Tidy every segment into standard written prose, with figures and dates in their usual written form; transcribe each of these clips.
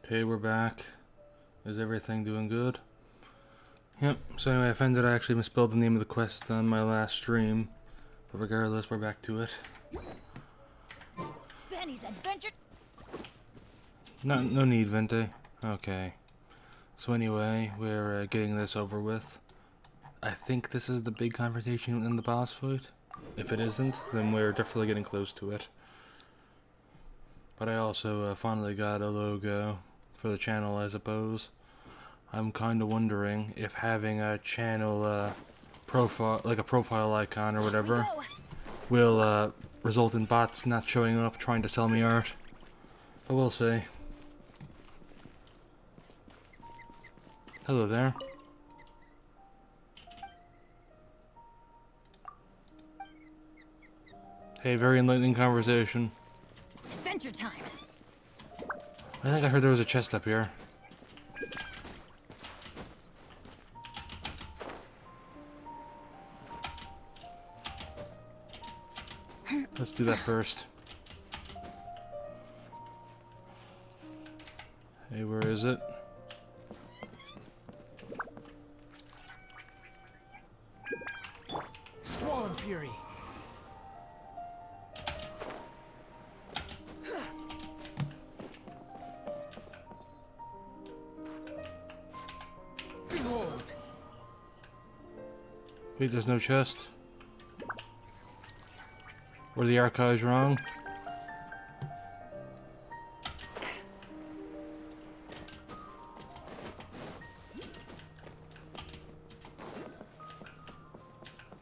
Okay, we're back. Is everything doing good? Yep, so anyway, I found that I actually misspelled the name of the quest on my last stream. But regardless, we're back to it. Benny's adventure. No need, Vente. Okay. So anyway, we're getting this over with. I think this is the big confrontation in the boss fight. If it isn't, then we're definitely getting close to it. But I also finally got a logo for the channel, I suppose. I'm kind of wondering if having a channel profile, like a profile icon or whatever, will result in bots not showing up trying to sell me art. But we'll see. Hello there. Hey, very enlightening conversation. Adventure time. I think I heard there was a chest up here. Let's do that first. Hey, where is it? Squall and Fury. Behold. Wait, there's no chest? Were the archives wrong?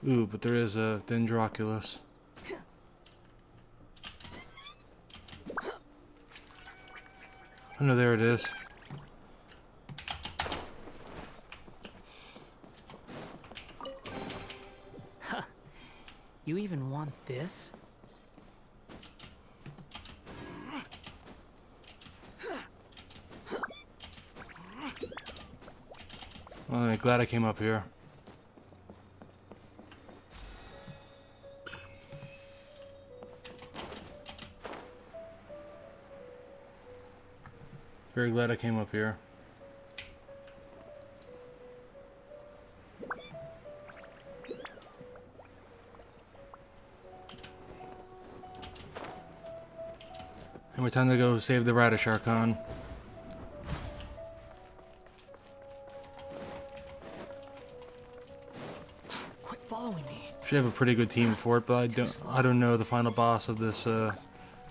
Ooh, but there is a Dendroculus. Oh no, there it is. You even want this? Well, I'm glad I came up here. Very glad I came up here. Anyway, time to go save the Radish Archon. Quit following me. Should have a pretty good team for it, but I don't know the final boss of this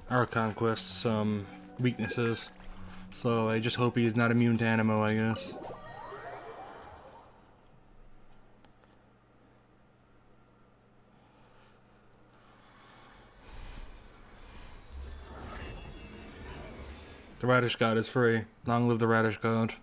Archon quest's weaknesses. So I just hope he's not immune to Animo, I guess. The Radish God is free. Long live the Radish God.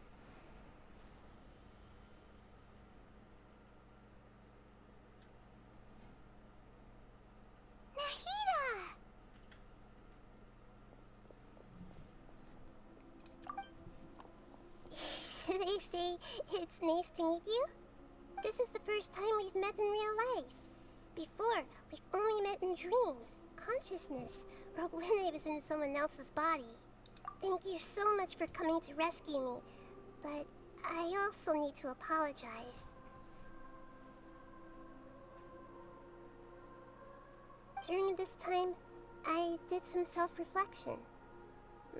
Should I say it's nice to meet you? This is the first time we've met in real life. Before, we've only met in dreams, consciousness, or when I was in someone else's body. Thank you so much for coming to rescue me, but I also need to apologize. During this time, I did some self-reflection.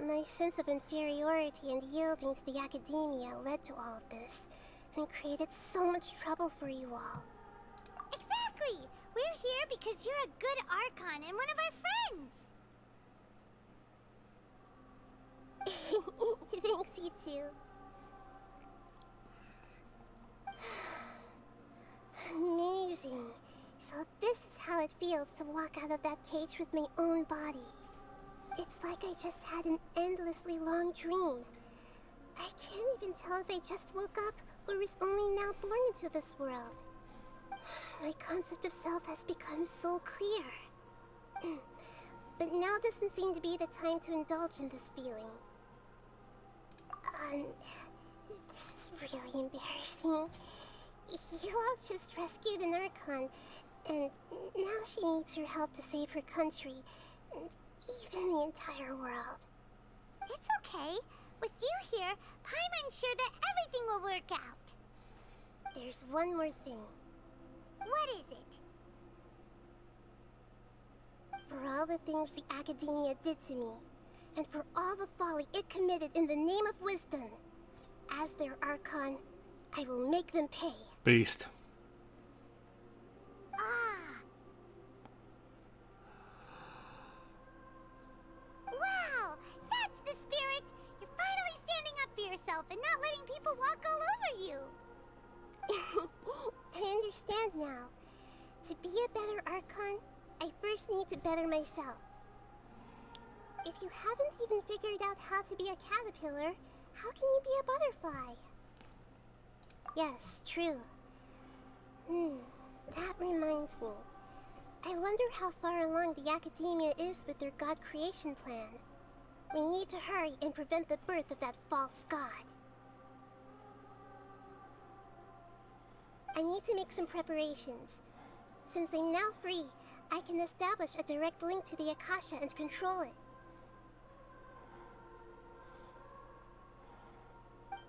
My sense of inferiority and yielding to the academia led to all of this, and created so much trouble for you all. Exactly! We're here because you're a good Archon and one of our friends! Thanks, you too. Amazing. So this is how it feels to walk out of that cage with my own body. It's like I just had an endlessly long dream. I can't even tell if I just woke up or was only now born into this world. My concept of self has become so clear. But now doesn't seem to be the time to indulge in this feeling. This is really embarrassing. You all just rescued an Archon, and now she needs your help to save her country. And even the entire world. It's okay. With you here, Paimon's sure that everything will work out. There's one more thing. What is it? For all the things the Academia did to me, and for all the folly it committed in the name of wisdom, as their Archon, I will make them pay. Beast. Ah. Wow, that's the spirit! You're finally standing up for yourself and not letting people walk all over you. I understand now. To be a better Archon, I first need to better myself. If you haven't even figured out how to be a caterpillar, how can you be a butterfly? Yes, true. That reminds me. I wonder how far along the Academia is with their god creation plan. We need to hurry and prevent the birth of that false god. I need to make some preparations. Since I'm now free, I can establish a direct link to the Akasha and control it.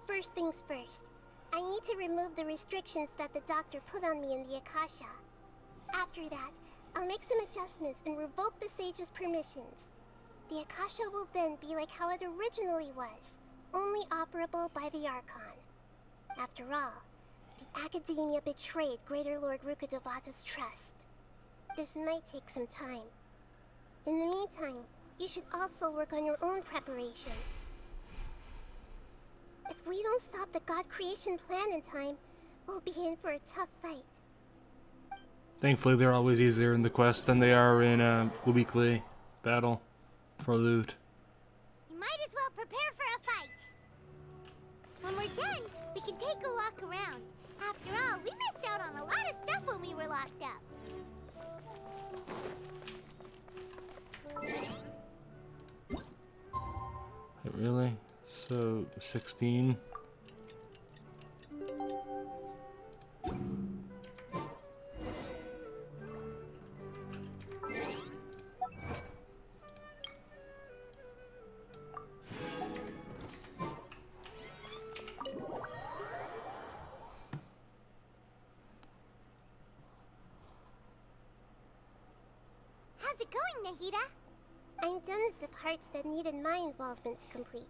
First things first, I need to remove the restrictions that the doctor put on me in the Akasha. After that, I'll make some adjustments and revoke the sage's permissions. The Akasha will then be like how it originally was, only operable by the Archon. After all, the Academia betrayed Greater Lord Rukkhadevata's trust. This might take some time. In the meantime, you should also work on your own preparations. If we don't stop the god creation plan in time, we'll be in for a tough fight. Thankfully, they're always easier in the quest than they are in a weekly battle for loot. You might as well prepare for a fight. When we're done, we can take a walk around. After all, we missed out on a lot of stuff when we were locked up. Really? So, 16? How's it going, Nahida? I'm done with the parts that needed my involvement to complete.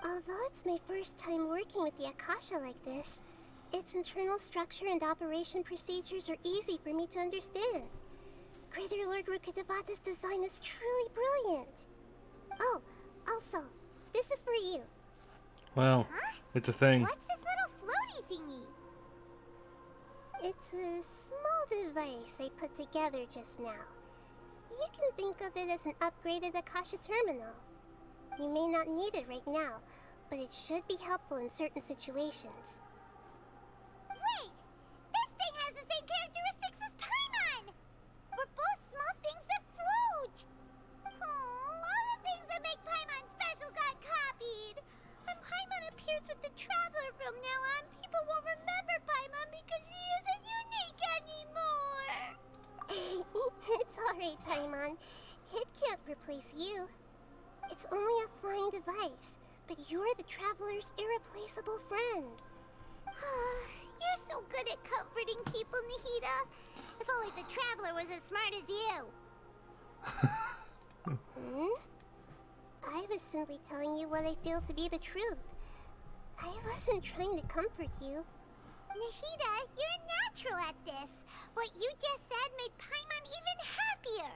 Although it's my first time working with the Akasha like this, its internal structure and operation procedures are easy for me to understand. Greater Lord Rukkhadevata's design is truly brilliant. Oh, also, this is for you. Well, Huh? it's a thing. What's this little floaty thingy? It's a small device I put together just now. You can think of it as an upgraded Akasha terminal. You may not need it right now, but it should be helpful in certain situations. Wait! This thing has the same characteristics as Paimon! We're both small things that float! Oh, all the things that make Paimon special got copied! When Paimon appears with the Traveler from now on, people won't remember Paimon because she isn't unique anymore! It's alright, Paimon. It can't replace you. It's only a flying device, but you're the Traveler's irreplaceable friend. You're so good at comforting people, Nahida. If only the Traveler was as smart as you. I was simply telling you what I feel to be the truth. I wasn't trying to comfort you. Nahida, you're natural at this. What you just said made Paimon even happier.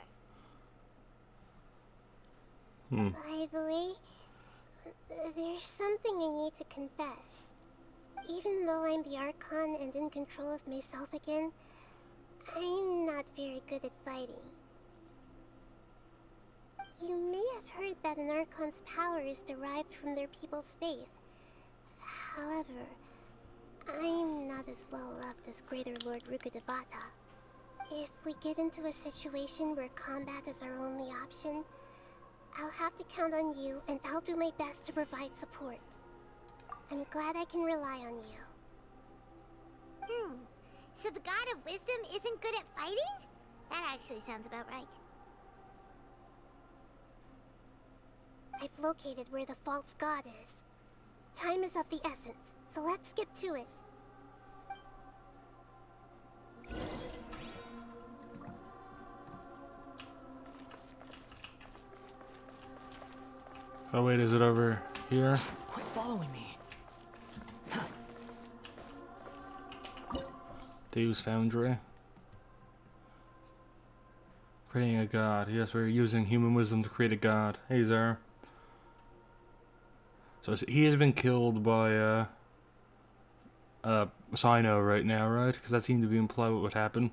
By the way, there's something I need to confess. Even though I'm the Archon and in control of myself again, I'm not very good at fighting. You may have heard that an Archon's power is derived from their people's faith. However, I'm not as well loved as Greater Lord Rukkhadevata. If we get into a situation where combat is our only option, I'll have to count on you, and I'll do my best to provide support. I'm glad I can rely on you. So the God of Wisdom isn't good at fighting? That actually sounds about right. I've located where the false god is. Time is of the essence, so let's skip to it. Oh wait, is it over here? Quit following me. Deus Foundry. Creating a god. Yes, we're using human wisdom to create a god. Hey, Zara. So he has been killed by Sino right now, right? Because that seemed to be implied what would happen.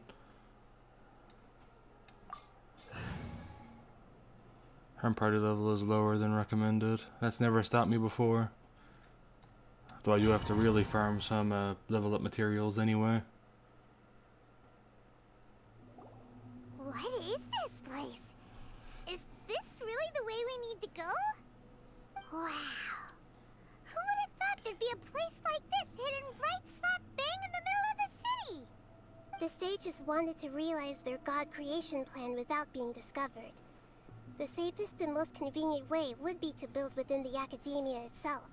Her party level is lower than recommended. That's never stopped me before. Though I do have to really farm some level up materials anyway. What is this place? Is this really the way we need to go? Wow. Who would have thought there'd be a place like this hidden right slap bang in the middle of the city? The sages wanted to realize their god creation plan without being discovered. The safest and most convenient way would be to build within the academia itself.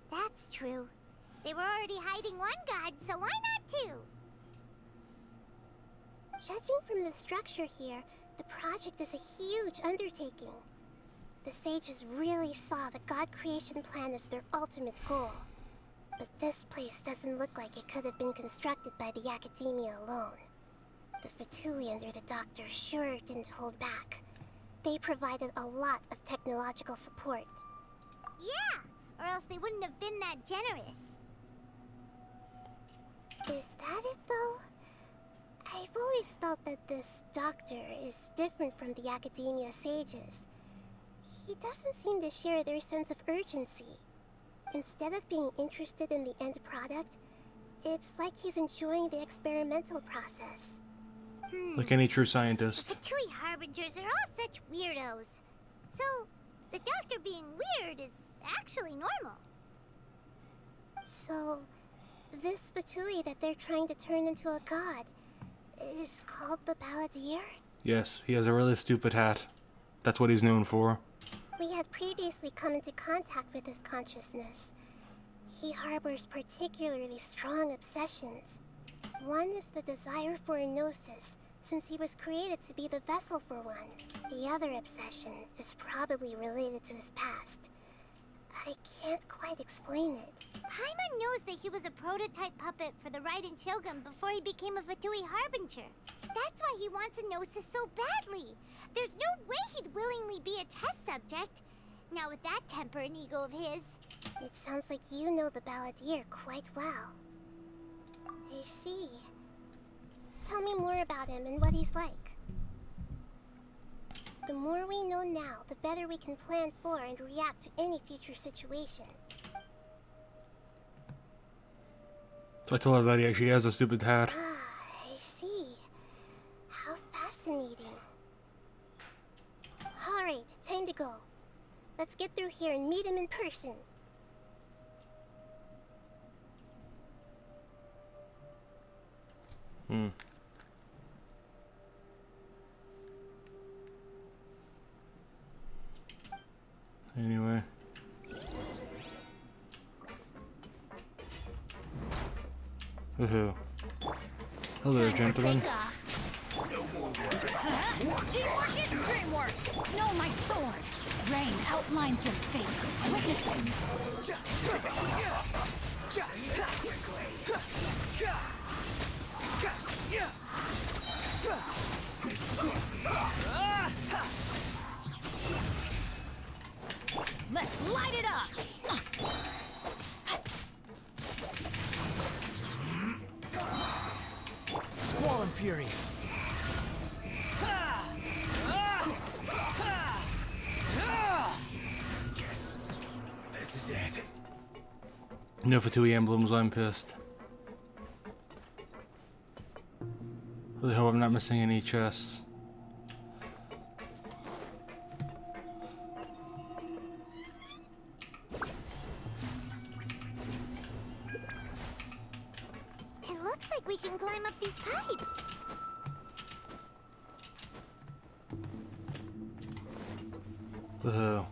That's true. They were already hiding one god, so why not two? Judging from the structure here, the project is a huge undertaking. The sages really saw the god creation plan as their ultimate goal. But this place doesn't look like it could have been constructed by the academia alone. The Fatui under the Doctor sure didn't hold back. They provided a lot of technological support. Yeah, or else they wouldn't have been that generous. Is that it, though? I've always felt that this Doctor is different from the academia sages. He doesn't seem to share their sense of urgency. Instead of being interested in the end product, it's like he's enjoying the experimental process. Like any true The scientist. Fatui Harbingers are all such weirdos. So, the Doctor being weird is actually normal. So, this Fatui that they're trying to turn into a god is called the Balladeer? Yes, he has a really stupid hat. That's what he's known for. We had previously come into contact with his consciousness. He harbors particularly strong obsessions. One is the desire for a gnosis, since he was created to be the vessel for one. The other obsession is probably related to his past. I can't quite explain it. Paimon knows that he was a prototype puppet for the Raiden Shogun before he became a Fatui Harbinger. That's why he wants a gnosis so badly. There's no way he'd willingly be a test subject. Now with that temper and ego of his. It sounds like you know the Balladeer quite well. I see. Tell me more about him and what he's like. The more we know now, the better we can plan for and react to any future situation. So I love that he actually has a stupid hat. Ah, I see. How fascinating. Alright, time to go. Let's get through here and meet him in person. Anyway. Woohoo. Hello, gentlemen. Teamwork is dreamwork. Know my sword. Rain outlines your fate. Witness it. Let's light it up. Squall and Fury. This is it. No Fatui emblems, I'm pissed. Really hope I'm not missing any chests. It looks like we can climb up these pipes. Ugh.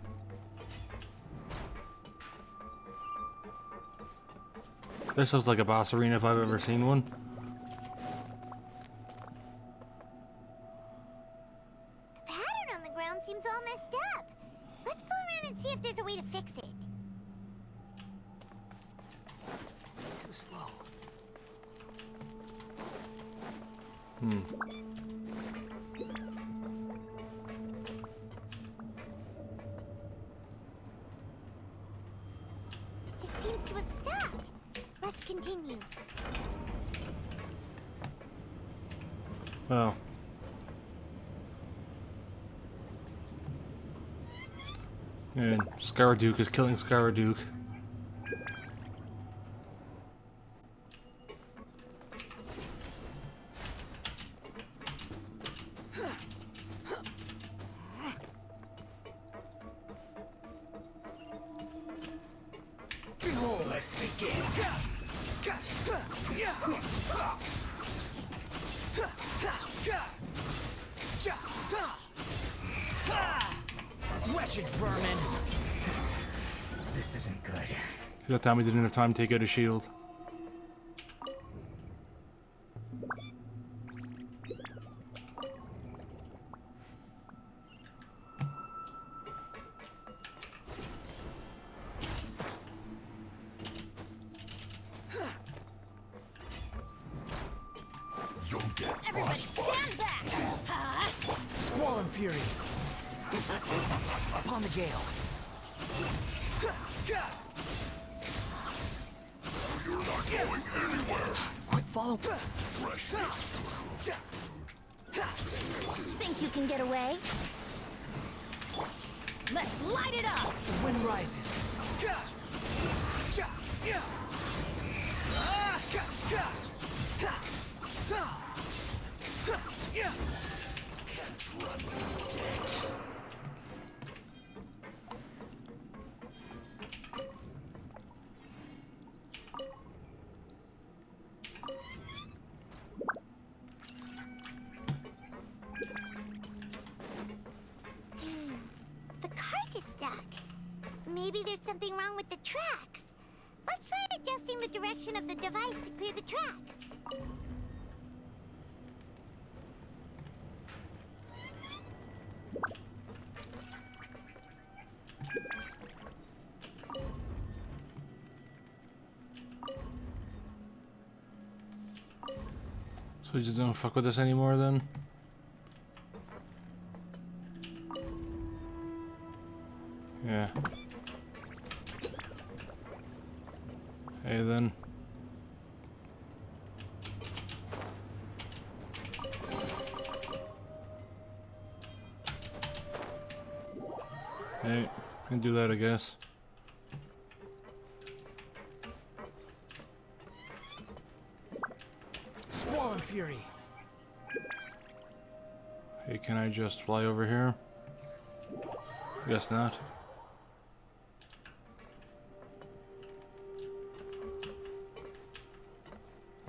This looks like a boss arena if I've ever seen one. The pattern on the ground seems all messed up. Let's go around and see if there's a way to fix it. Too slow. It seems to have stopped. Let's continue. Well. And Scaradouke is killing Scaradouke. Let's begin. Wretched vermin! This isn't good. That time we didn't have time to take out a shield. You'll get Everybody stand back! Squall and fury! Upon the gale! You're not going anywhere. Quick, follow! Freshness. Think you can get away? Let's light it up! The wind rises. Can't run from death. The cart is stuck. Maybe there's something wrong with the tracks. Let's try adjusting the direction of the device to clear the tracks. So we just don't fuck with this anymore then? Yeah. Hey then. Hey, can do that I guess. Squall and fury! Hey, can I just fly over here? Guess not.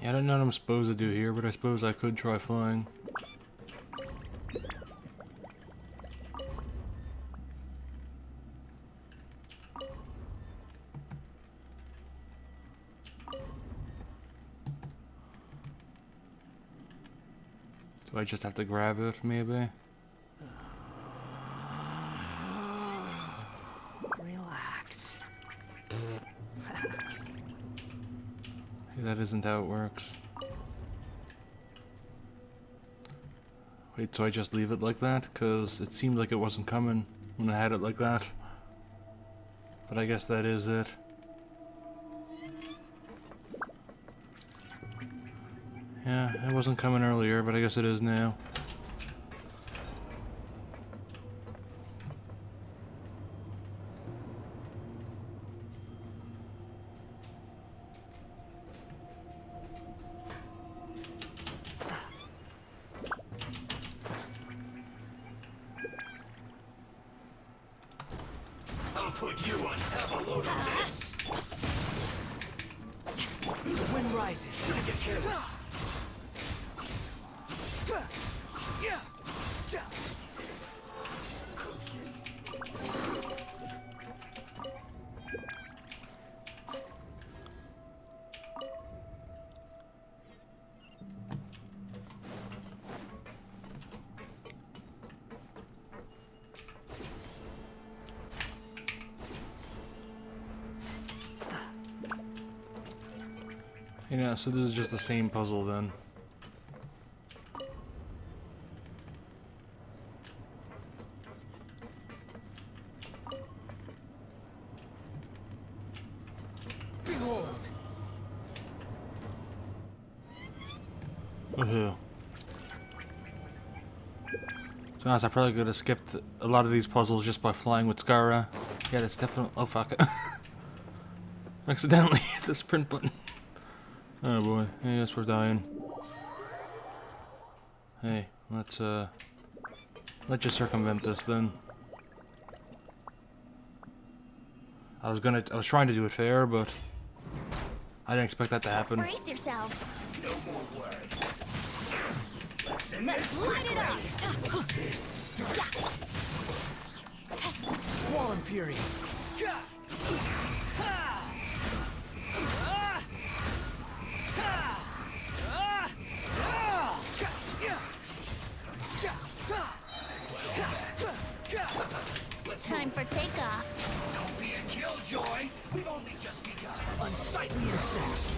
Yeah, I don't know what I'm supposed to do here, but I suppose I could try flying. Do I just have to grab it, maybe? Relax. Hey, that isn't how it works. Wait, so I just leave it like that? Because it seemed like it wasn't coming when I had it like that. But I guess that is it. Yeah, it wasn't coming earlier, but I guess it is now. I'll put you on. Have a load of this. The wind rises. Gonna get careless. You know, so this is just the same puzzle then. Behold. Woohoo. To be honest, I probably could have skipped a lot of these puzzles just by flying with Skara. Yeah, that's definitely. Oh fuck it. Accidentally hit the sprint button. Oh boy. Hey, yes, we're dying. Hey, let's just circumvent this then. I was trying to do it fair, but I didn't expect that to happen. Brace yourselves. No more words. Let's end Let's this light it up. What's this? Squall and fury. Time for takeoff. Don't be a killjoy. We've only just begun. Unsightly insects.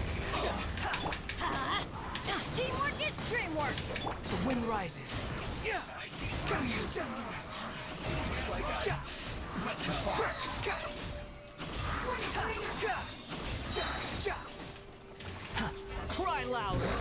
Teamwork is dreamwork. The wind rises. I see through you. Went too far. Cry louder.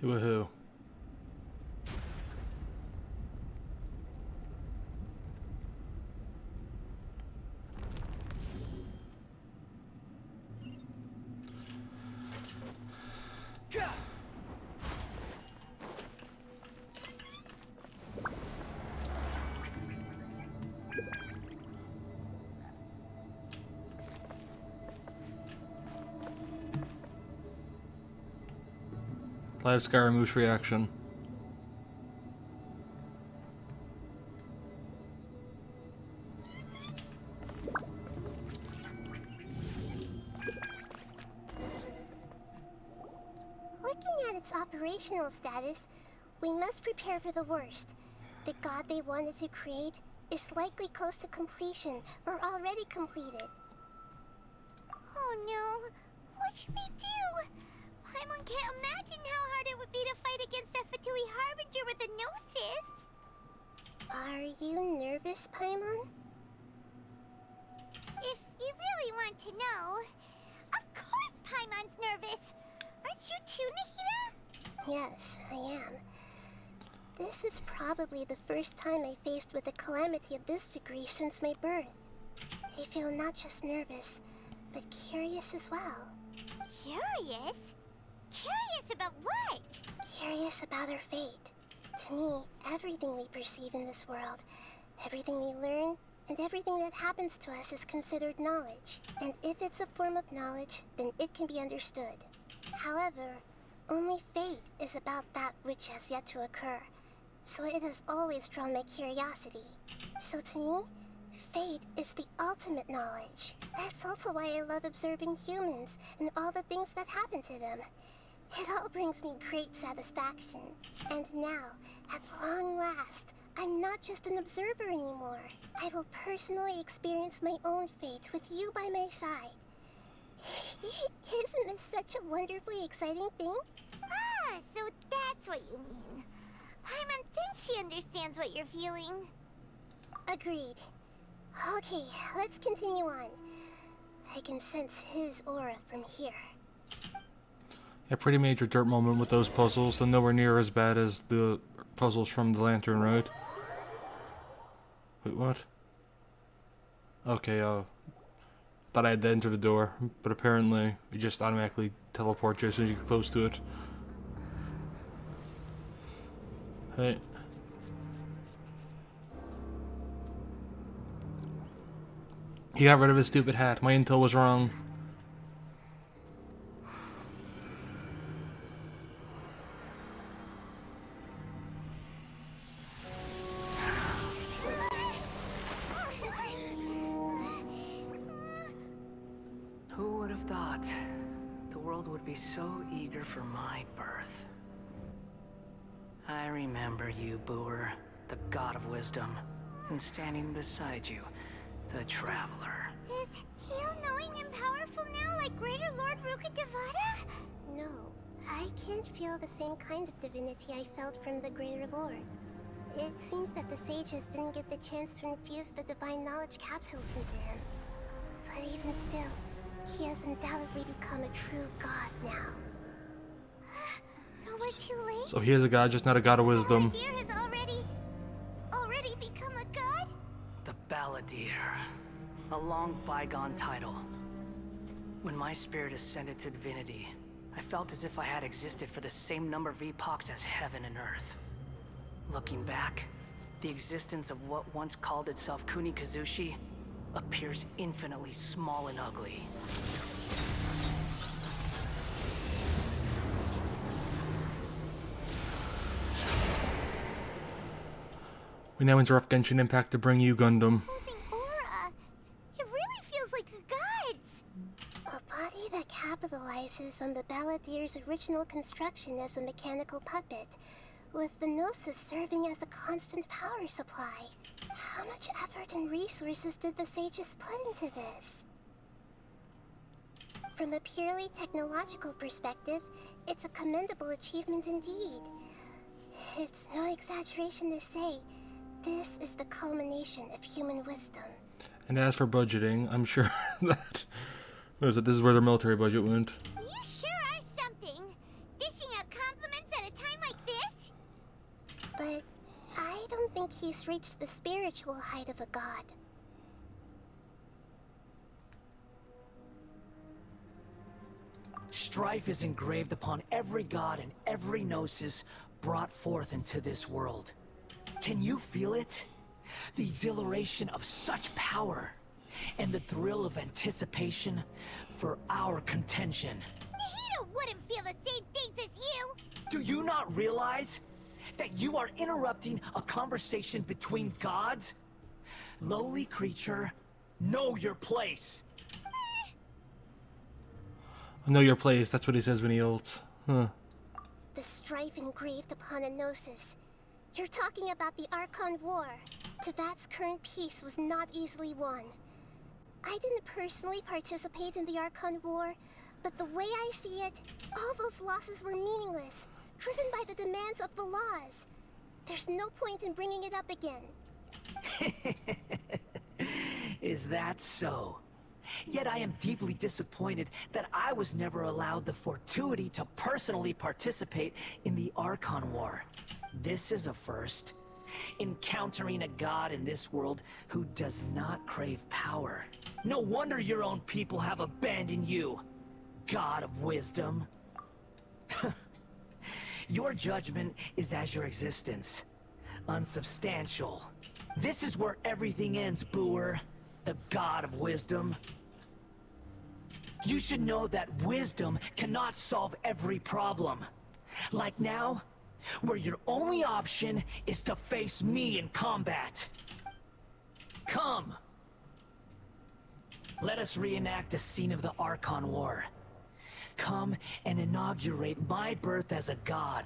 Woohoo. Live Scaramouche reaction. Looking at its operational status, we must prepare for the worst. The god they wanted to create is likely close to completion or already completed. Oh no. What should we do? Paimon can't imagine how hard it would be to fight against a Fatui Harbinger with a Gnosis. Are you nervous, Paimon? If you really want to know, of course Paimon's nervous. Aren't you too, Nahida? Yes, I am. This is probably the first time I faced with a calamity of this degree since my birth. I feel not just nervous, but curious as well. Curious? Curious about what? Curious about our fate. To me, everything we perceive in this world, everything we learn, and everything that happens to us is considered knowledge. And if it's a form of knowledge, then it can be understood. However, only fate is about that which has yet to occur. So it has always drawn my curiosity. So to me, fate is the ultimate knowledge. That's also why I love observing humans and all the things that happen to them. It all brings me great satisfaction. And now, at long last, I'm not just an observer anymore. I will personally experience my own fate with you by my side. Isn't this such a wonderfully exciting thing? Ah, so that's what you mean. Paimon thinks she understands what you're feeling. Agreed. Okay, let's continue on. I can sense his aura from here. A pretty major dirt moment with those puzzles, and nowhere near as bad as the puzzles from the Lantern Road. Wait, what? Okay, thought I had to enter the door, but apparently you just automatically teleport you as soon as you get close to it. Hey. He got rid of his stupid hat. My intel was wrong. have thought the world would be so eager for my birth? I remember you, Booer, the god of wisdom, and standing beside you, the traveler. Is he all-knowing and powerful now like Greater Lord Rukkhadevata? No, I can't feel the same kind of divinity I felt from the Greater Lord. It seems that the sages didn't get the chance to infuse the divine knowledge capsules into him. But even still, he has undoubtedly become a true god now. So we're too late? So he is a god, just not a god of wisdom. Balladeer has already become a god? The Balladeer. A long bygone title. When my spirit ascended to divinity, I felt as if I had existed for the same number of epochs as heaven and earth. Looking back, the existence of what once called itself Kunikazushi appears infinitely small and ugly. We now interrupt Genshin Impact to bring you Gundam. Losing aura. It really feels like a god's. A body that capitalizes on the Balladeer's original construction as a mechanical puppet, with the Gnosis serving as a constant power supply. How much effort and resources did the sages put into this? From a purely technological perspective, it's a commendable achievement indeed. It's no exaggeration to say, this is the culmination of human wisdom. And as for budgeting, I'm sure that this is where their military budget went. You sure are something. Dishing out compliments at a time like this? But I don't think he's reached the spiritual height of a god. Strife is engraved upon every god and every gnosis brought forth into this world. Can you feel it? The exhilaration of such power, and the thrill of anticipation for our contention. Nahida wouldn't feel the same things as you. Do you not realize that you are interrupting a conversation between gods? Lowly creature, know your place. Know your place, that's what he says when he ults. Huh. The strife engraved upon a gnosis. You're talking about the Archon War. Tevat's current peace was not easily won. I didn't personally participate in the Archon War, but the way I see it, all those losses were meaningless, driven by the demands of the laws. There's no point in bringing it up again. Is that so? Yet I am deeply disappointed that I was never allowed the fortuity to personally participate in the Archon War. This is a first. Encountering a god in this world who does not crave power. No wonder your own people have abandoned you, god of wisdom. Your judgment is as your existence, unsubstantial. This is where everything ends, Booer, the god of wisdom. You should know that wisdom cannot solve every problem. Like now, where your only option is to face me in combat. Come! Let us reenact a scene of the Archon War. Come and inaugurate my birth as a god.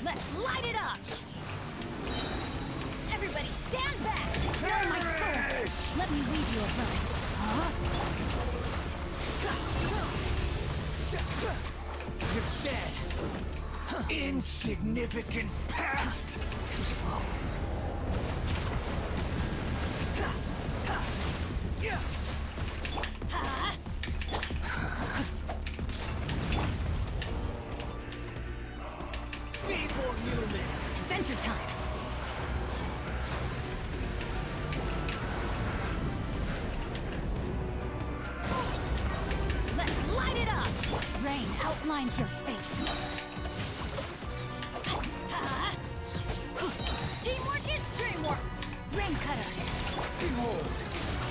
Let's light it up! Everybody stand back! Bear my sword! Let me weave you a verse. Huh? You're dead! Insignificant past! Too slow. Feeble human! Adventure time! Let's light it up! Rain outlines your fate. Teamwork is dreamwork! Rain cutter! Behold,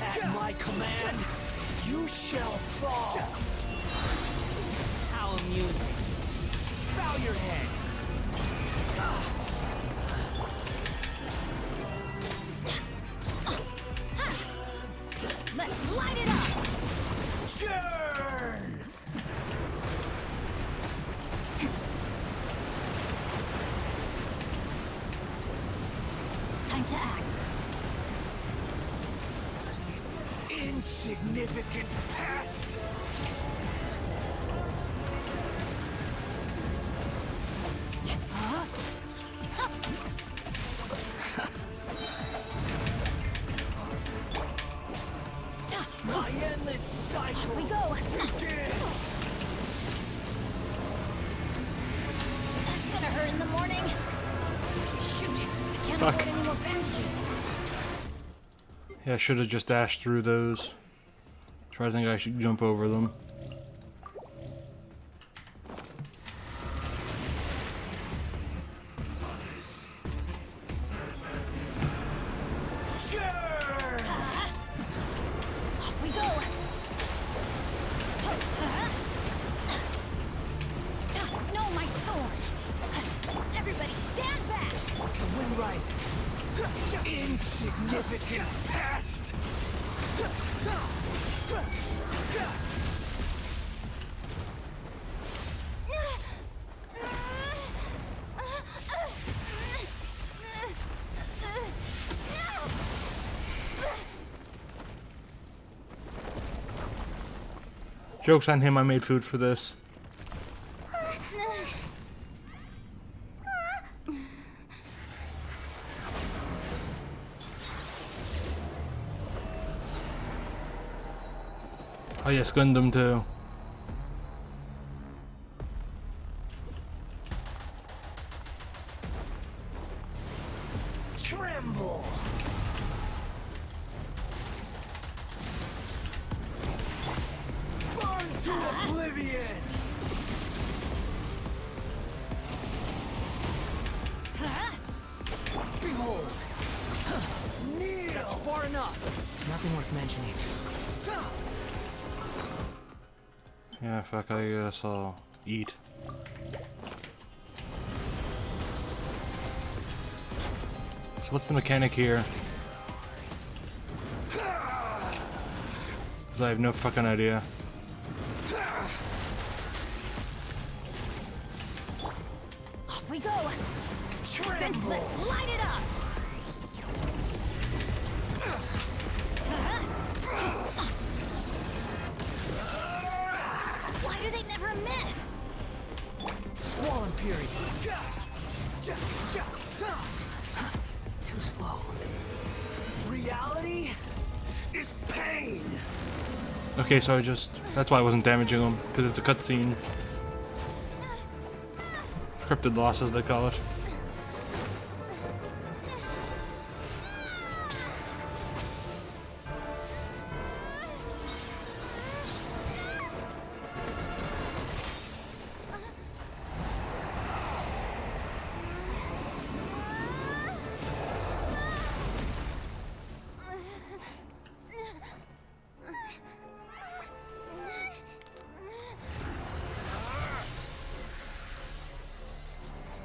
at my command, you shall fall. How amusing. Bow your head. Insignificant pest! My endless cycle We go. begins! That's gonna hurt in the morning. Shoot, I can't Fuck. afford any more bandages. Yeah, I should have just dashed through those. Try to think I should jump over them. Sure! Off we go. No, my sword. Everybody stand back. The wind rises. Insignificant pest! Joke's on him, I made food for this. Oh yes, Gundam too. Tremble! Burn to oblivion! Behold! Kneel! That's far enough! Nothing worth mentioning. Yeah, fuck, I guess I'll eat. So what's the mechanic here? 'Cause I have no fucking idea. Off we go. Tremble! Let's light it up. Why do they never miss? Squall and fury. Too slow. Reality is pain. Okay, so that's why I wasn't damaging them, because it's a cutscene. Scripted losses, they call it.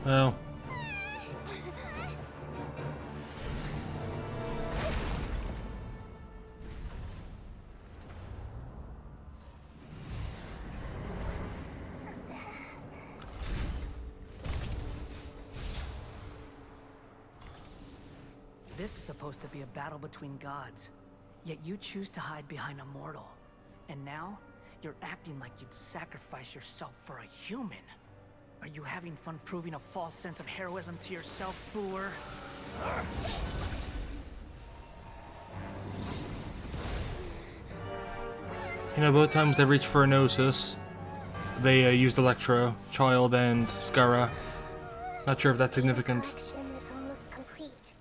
Well. This is supposed to be a battle between gods, yet you choose to hide behind a mortal. And now, you're acting like you'd sacrifice yourself for a human. Are you having fun proving a false sense of heroism to yourself, Boor? You know, both times they reached for a Gnosis, they used Electro, Child, and Skara. Not sure if that's significant. Collection is almost complete.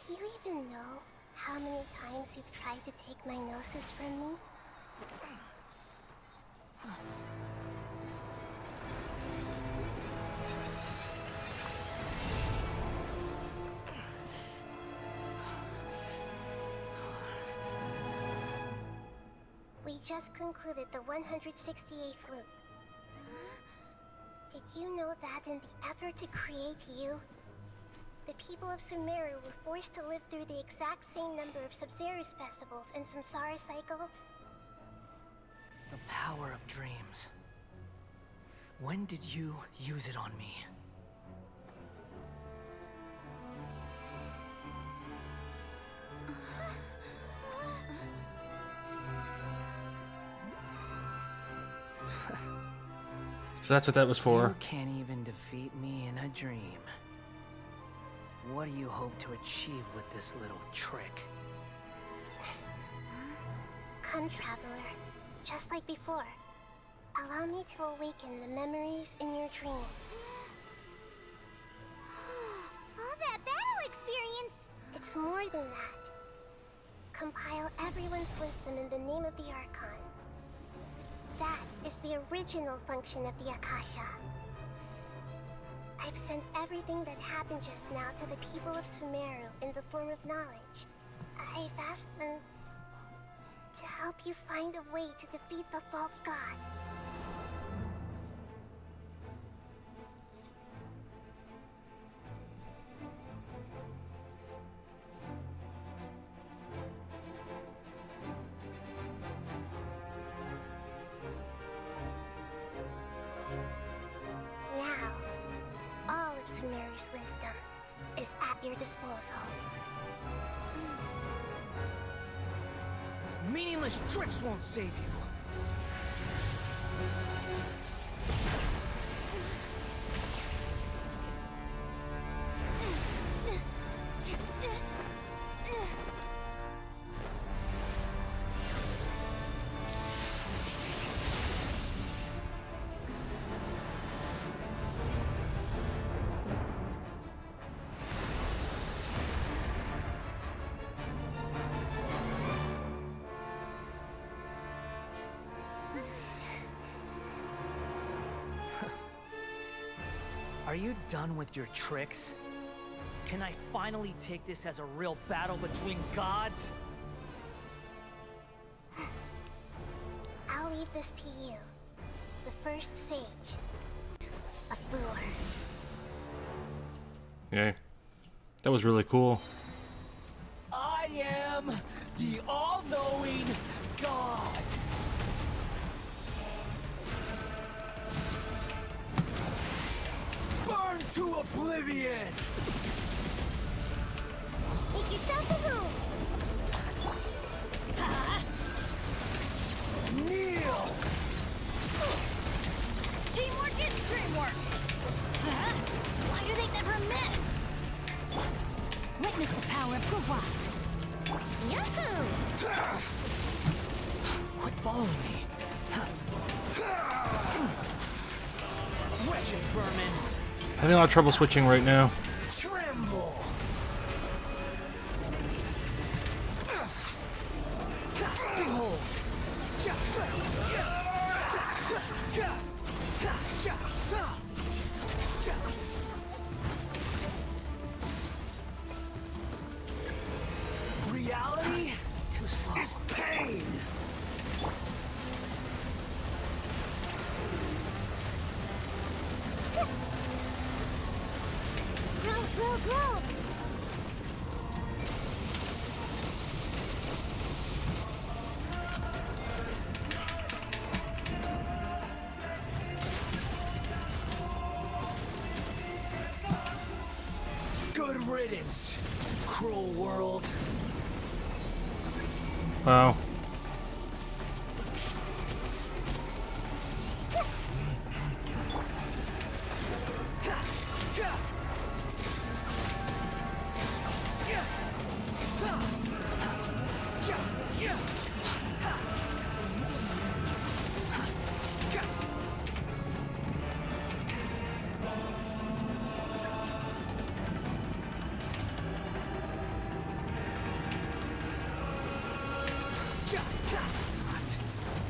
Do you even know how many times you've tried to take my gnosis from me? We just concluded the 168th loop. Did you know that in the effort to create you, the people of Sumeru were forced to live through the exact same number of Sub-Zerus festivals and Samsara cycles? The power of dreams. When did you use it on me? So that's what that was You for. can't even defeat me in a dream. What do you hope to achieve with this little trick? Come, traveler. Just like before. Allow me to awaken the memories in your dreams. All that battle experience! It's more than that. Compile everyone's wisdom in the name of the Archon. That is the original function of the Akasha. I've sent everything that happened just now to the people of Sumeru in the form of knowledge. I've asked them to help you find a way to defeat the false god. Now, all of Sumeru's wisdom is at your disposal. Meaningless tricks won't save you. Are you done with your tricks? Can I finally take this as a real battle between gods? I'll leave this to you. The first sage of Boor. Yeah. That was really cool. I am the all-knowing God. Burn to oblivion! Make yourself a room! Kneel! Teamwork is dreamwork! Huh? Why do they never miss? Witness the power of Kalpa. Yahoo! Quit following me. Wretched vermin! Having a lot of trouble switching right now. Tremble! Behold! Reality? Too slow. It's pain! Grow, grow, grow! Good riddance, cruel world. Wow.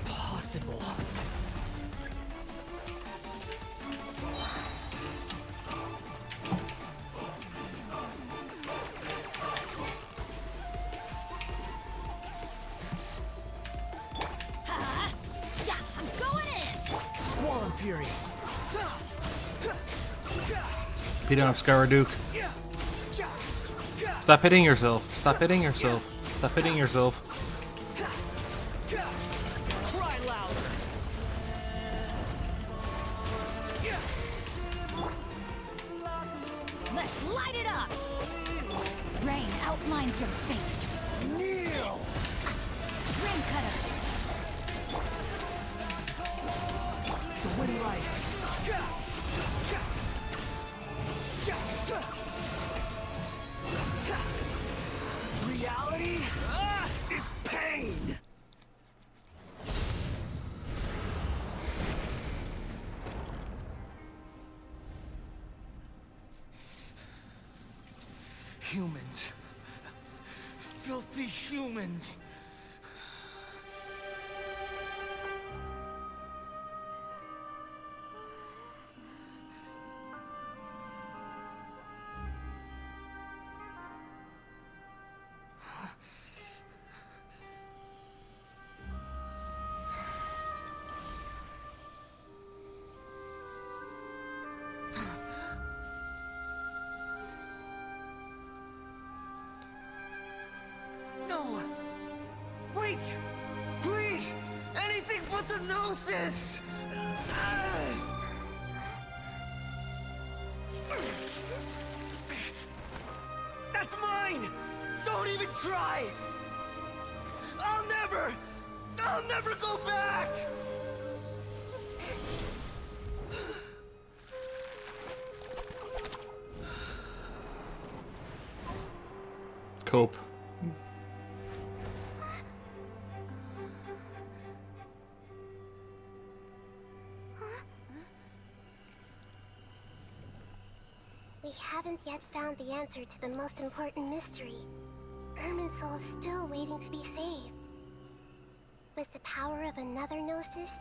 Possible. Yeah, I'm going in! Squall and Fury. Beat up Skyraduke. Stop hitting yourself. Stop hitting yourself. Stop hitting yourself. Cry louder. Let's light it up! Rain outlines your fate. Kneel. Rain cutter! Humans. Filthy humans. No! Wait! Please! Anything but the Gnosis! That's mine! Don't even try! I'll never go back! Cope. We haven't yet found the answer to the most important mystery. Irminsul is still waiting to be saved. With the power of another Gnosis,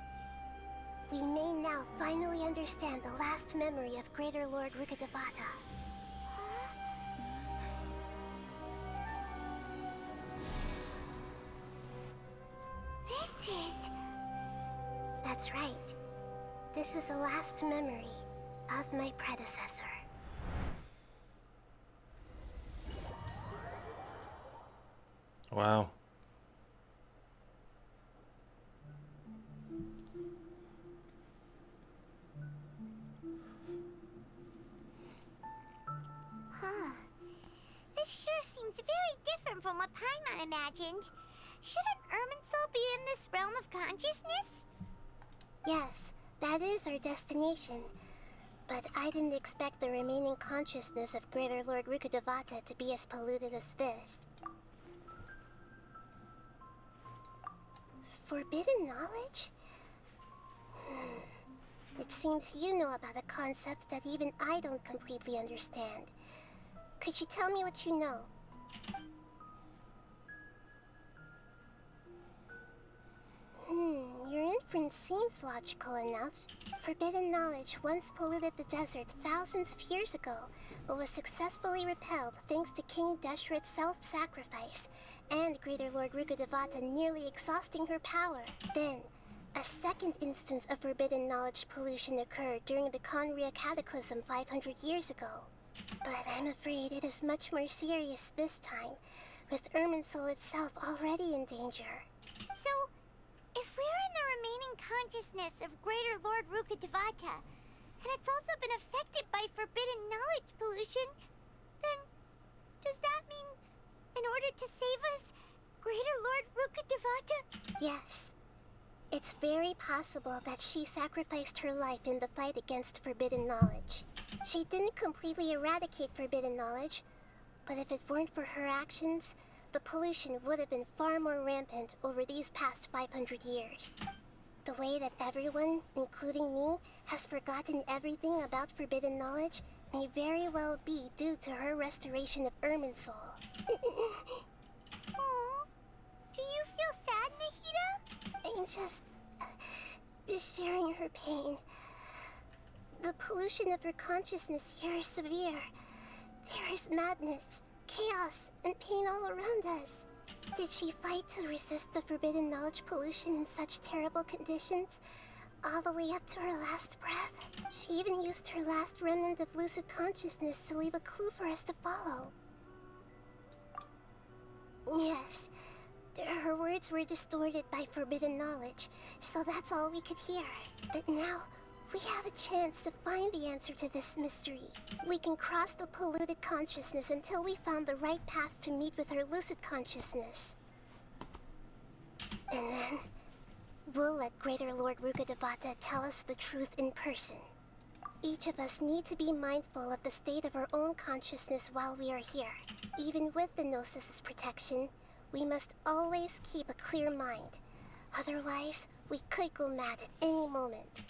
we may now finally understand the last memory of Greater Lord Rukkhadevata. This is... That's right. This is the last memory of my predecessor. Wow. Huh. This sure seems very different from what Paimon imagined. Shouldn't Irminsul be in this realm of consciousness? Yes, that is our destination. But I didn't expect the remaining consciousness of Greater Lord Rukkhadevata to be as polluted as this. Forbidden knowledge? It seems you know about a concept that even I don't completely understand. Could you tell me what you know? Your inference seems logical enough. Forbidden knowledge once polluted the desert thousands of years ago, but was successfully repelled thanks to King Deshret's self-sacrifice, and Greater Lord Rukkhadevata nearly exhausting her power. Then, a second instance of forbidden knowledge pollution occurred during the Conria Cataclysm 500 years ago. But I'm afraid it is much more serious this time, with Irminsul itself already in danger. So, if we're in the remaining consciousness of Greater Lord Rukkhadevata, and it's also been affected by forbidden knowledge pollution, then does that mean in order to save us, Greater Lord Rukkhadevata? Yes. It's very possible that she sacrificed her life in the fight against forbidden knowledge. She didn't completely eradicate forbidden knowledge, but if it weren't for her actions, the pollution would have been far more rampant over these past 500 years. The way that everyone, including me, has forgotten everything about forbidden knowledge may very well be due to her restoration of Irminsul. Aw, do you feel sad, Nahida? I'm just sharing her pain. The pollution of her consciousness here is severe. There is madness, chaos, and pain all around us. Did she fight to resist the forbidden knowledge pollution in such terrible conditions, all the way up to her last breath? She even used her last remnant of lucid consciousness to leave a clue for us to follow. Yes, her words were distorted by forbidden knowledge, so that's all we could hear. But now, we have a chance to find the answer to this mystery. We can cross the polluted consciousness until we found the right path to meet with her lucid consciousness. And then, we'll let Greater Lord Rukkhadevata tell us the truth in person. Each of us need to be mindful of the state of our own consciousness while we are here. Even with the Gnosis' protection, we must always keep a clear mind. Otherwise, we could go mad at any moment.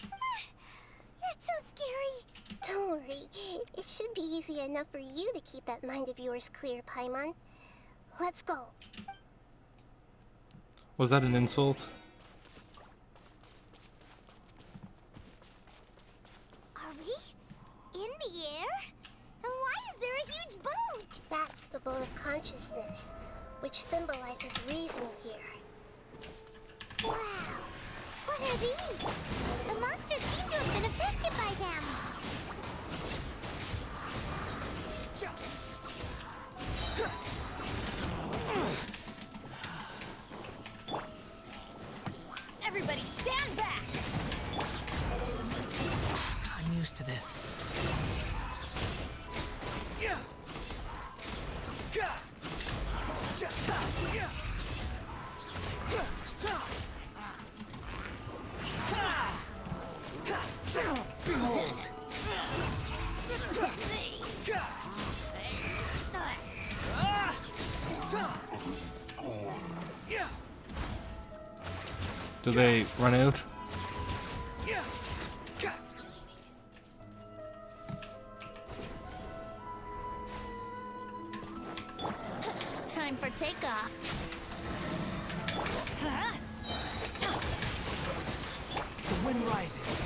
You're That's so scary. Don't worry. It should be easy enough for you to keep that mind of yours clear, Paimon. Let's go. Was that an insult? Are we in the air? And why is there a huge boat? That's the boat of consciousness, which symbolizes reason here. Wow. What are these? The monsters seem to have been affected by them. Everybody stand back! I'm used to this. Behold! Do they run out? Time for takeoff. The wind rises.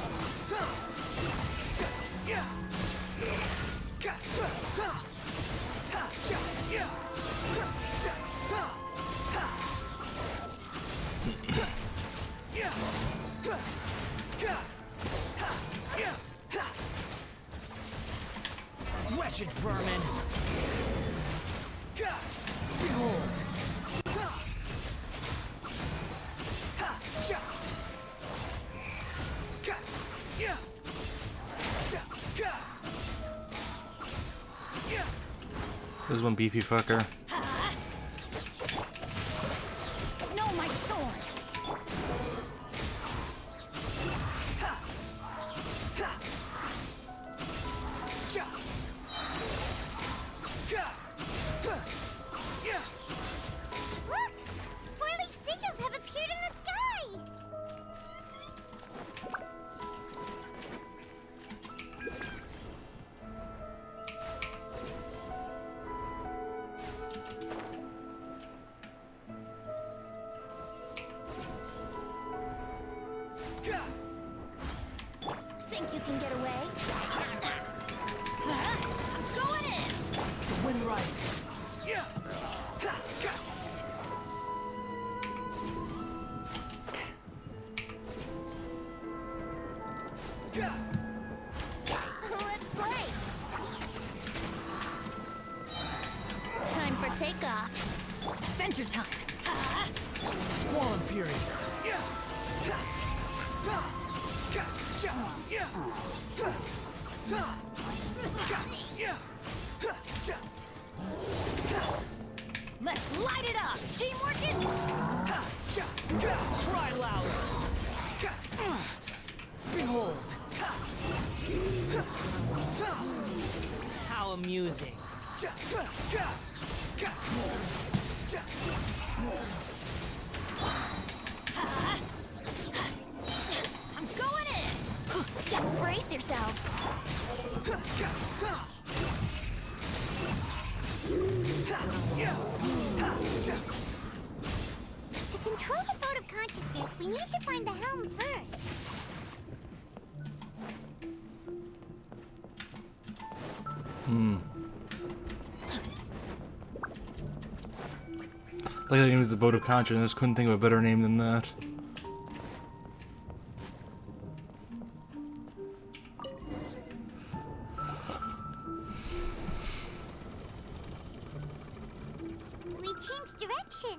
Wretched vermin! Behold! This is one beefy fucker. No, my sword! Look! Four-leaf sigils have appeared in the sky! Think you can get away? I'm going in! The wind rises. Let's play! Time for takeoff. Adventure time! Squall and fury. Let's light it up! Teamwork is... Cry louder. Behold. How amusing. I'm going in! Brace yourselves! To control the boat of consciousness, we need to find the helm first. Like the name of the boat of consciousness, couldn't think of a better name than that. We changed direction.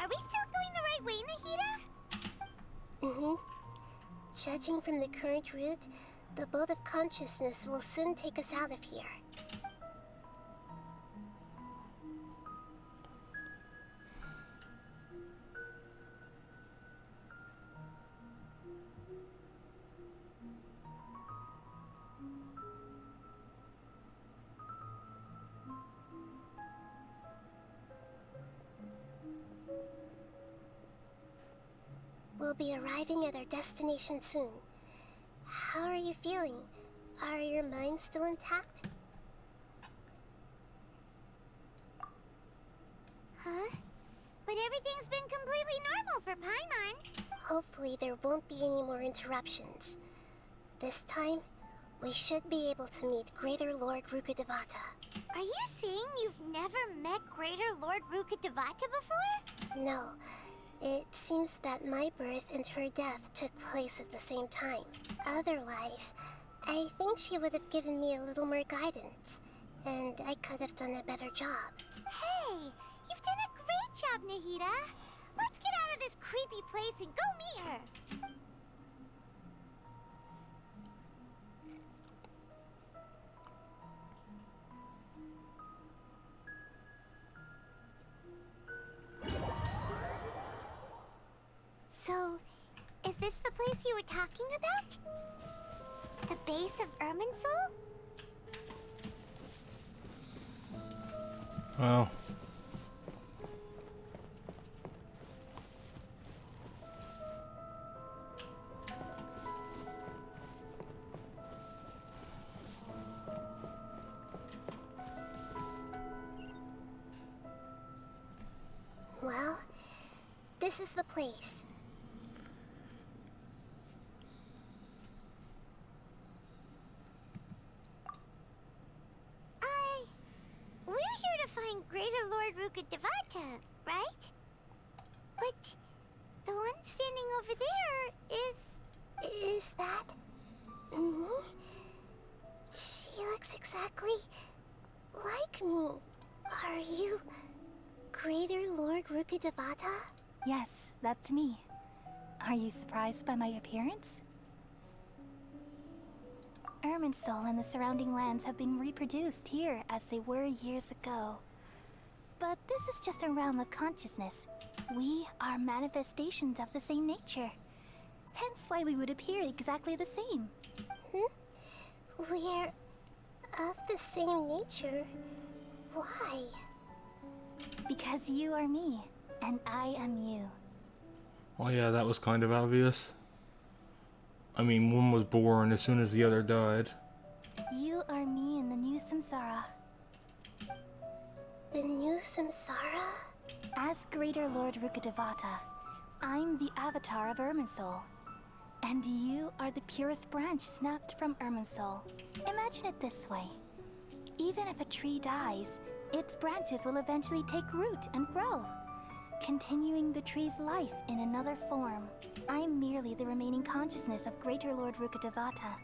Are we still going the right way, Nahida? Mm-hmm. Judging from the current route, the boat of consciousness will soon take us out of here. We'll be arriving at our destination soon. How are you feeling? Are your minds still intact? Huh? But everything's been completely normal for Paimon. Hopefully there won't be any more interruptions. This time, we should be able to meet Greater Lord Rukkhadevata. Are you saying you've never met Greater Lord Rukkhadevata before? No, it seems that my birth and her death took place at the same time. Otherwise, I think she would have given me a little more guidance, and I could have done a better job. Hey, you've done a great job, Nahida. Let's get out of this creepy place and go meet her. So, is this the place you were talking about? The base of Irminsul? Well, Well, this is the place. We're here to find Greater Lord Rukkhadevata, right? But the one standing over there is... Is that me? She looks exactly like me. Are you Greater Lord Rukkhadevata? Yes, that's me. Are you surprised by my appearance? Irminsul and the surrounding lands have been reproduced here as they were years ago. But this is just a realm of consciousness. We are manifestations of the same nature. Hence why we would appear exactly the same. We're of the same nature. Why? Because you are me, and I am you. well, yeah, that was kind of obvious. I mean, one was born as soon as the other died. You are me in the new samsara. The new samsara? As Greater Lord Rukkhadevata, I'm the avatar of Irminsul. And you are the purest branch snapped from Irminsul. Imagine it this way. Even if a tree dies, its branches will eventually take root and grow, continuing the tree's life in another form. I'm merely the remaining consciousness of Greater Lord Rukkhadevata.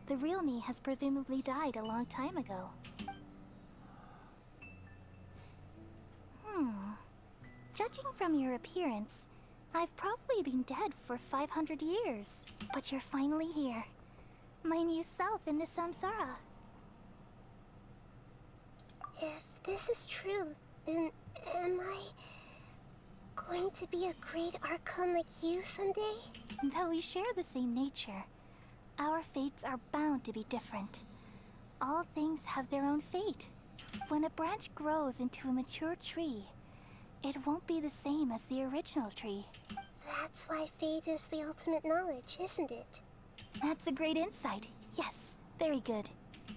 The real me has presumably died a long time ago. Judging from your appearance, I've probably been dead for 500 years. But you're finally here. My new self in the samsara. If this is true, then am I going to be a great archon like you someday? Though we share the same nature, our fates are bound to be different. All things have their own fate. When a branch grows into a mature tree, it won't be the same as the original tree. That's why fate is the ultimate knowledge, isn't it? That's a great insight. Yes, very good.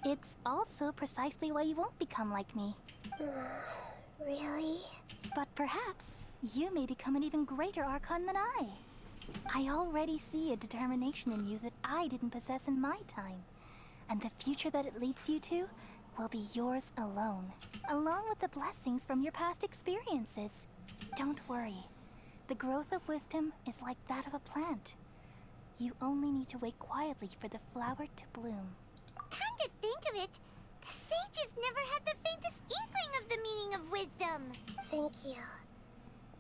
It's also precisely why you won't become like me. Really? But perhaps you may become an even greater archon than I. I already see a determination in you that I didn't possess in my time. And the future that it leads you to will be yours alone, along with the blessings from your past experiences. Don't worry. The growth of wisdom is like that of a plant. You only need to wait quietly for the flower to bloom. Come to think of it, the sages never had the faintest inkling of the meaning of wisdom. Thank you.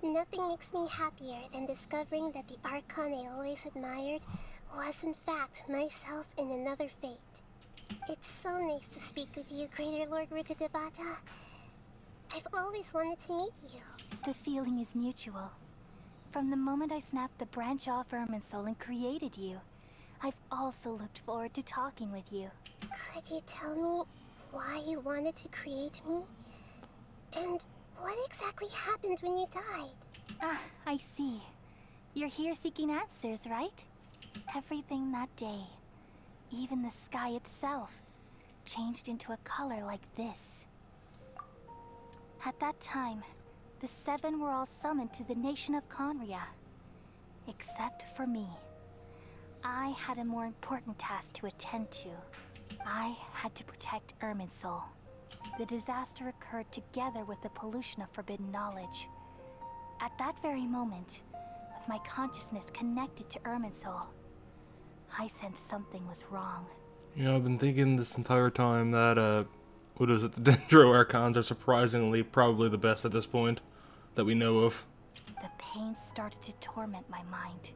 Nothing makes me happier than discovering that the archon I always admired was in fact myself in another fate. It's so nice to speak with you, Greater Lord Rukkhadevata. I've always wanted to meet you. The feeling is mutual. From the moment I snapped the branch off Irminsul and created you, I've also looked forward to talking with you. Could you tell me why you wanted to create me? And what exactly happened when you died? Ah, I see. You're here seeking answers, right? Everything that day, Even the sky itself changed into a color like this. At that time, the 7 were all summoned to the nation of Conria. Except for me. I had a more important task to attend to. I had to protect Irminsul. The disaster occurred together with the pollution of forbidden knowledge. At that very moment, with my consciousness connected to Irminsul, I sensed something was wrong. You know, I've been thinking this entire time that, what is it, the Dendro Archons are surprisingly probably the best at this point that we know of. The pain started to torment my mind.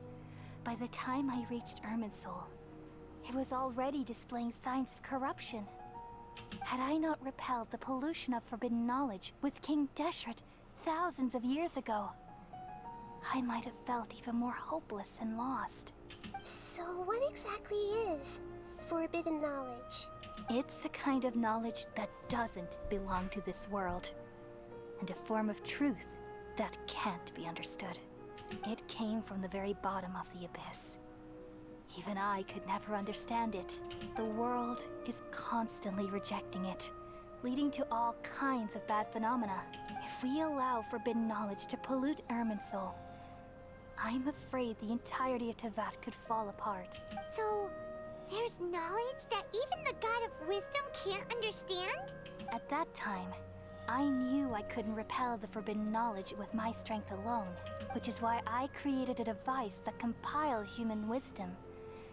By the time I reached Irminsul, it was already displaying signs of corruption. Had I not repelled the pollution of forbidden knowledge with King Deshret thousands of years ago, I might have felt even more hopeless and lost. So what exactly is forbidden knowledge? It's a kind of knowledge that doesn't belong to this world, and a form of truth that can't be understood. It came from the very bottom of the abyss. Even I could never understand it. The world is constantly rejecting it, leading to all kinds of bad phenomena. If we allow forbidden knowledge to pollute Irminsul, I'm afraid the entirety of Tevat could fall apart. So, there's knowledge that even the God of Wisdom can't understand? At that time, I knew I couldn't repel the forbidden knowledge with my strength alone, which is why I created a device that compiled human wisdom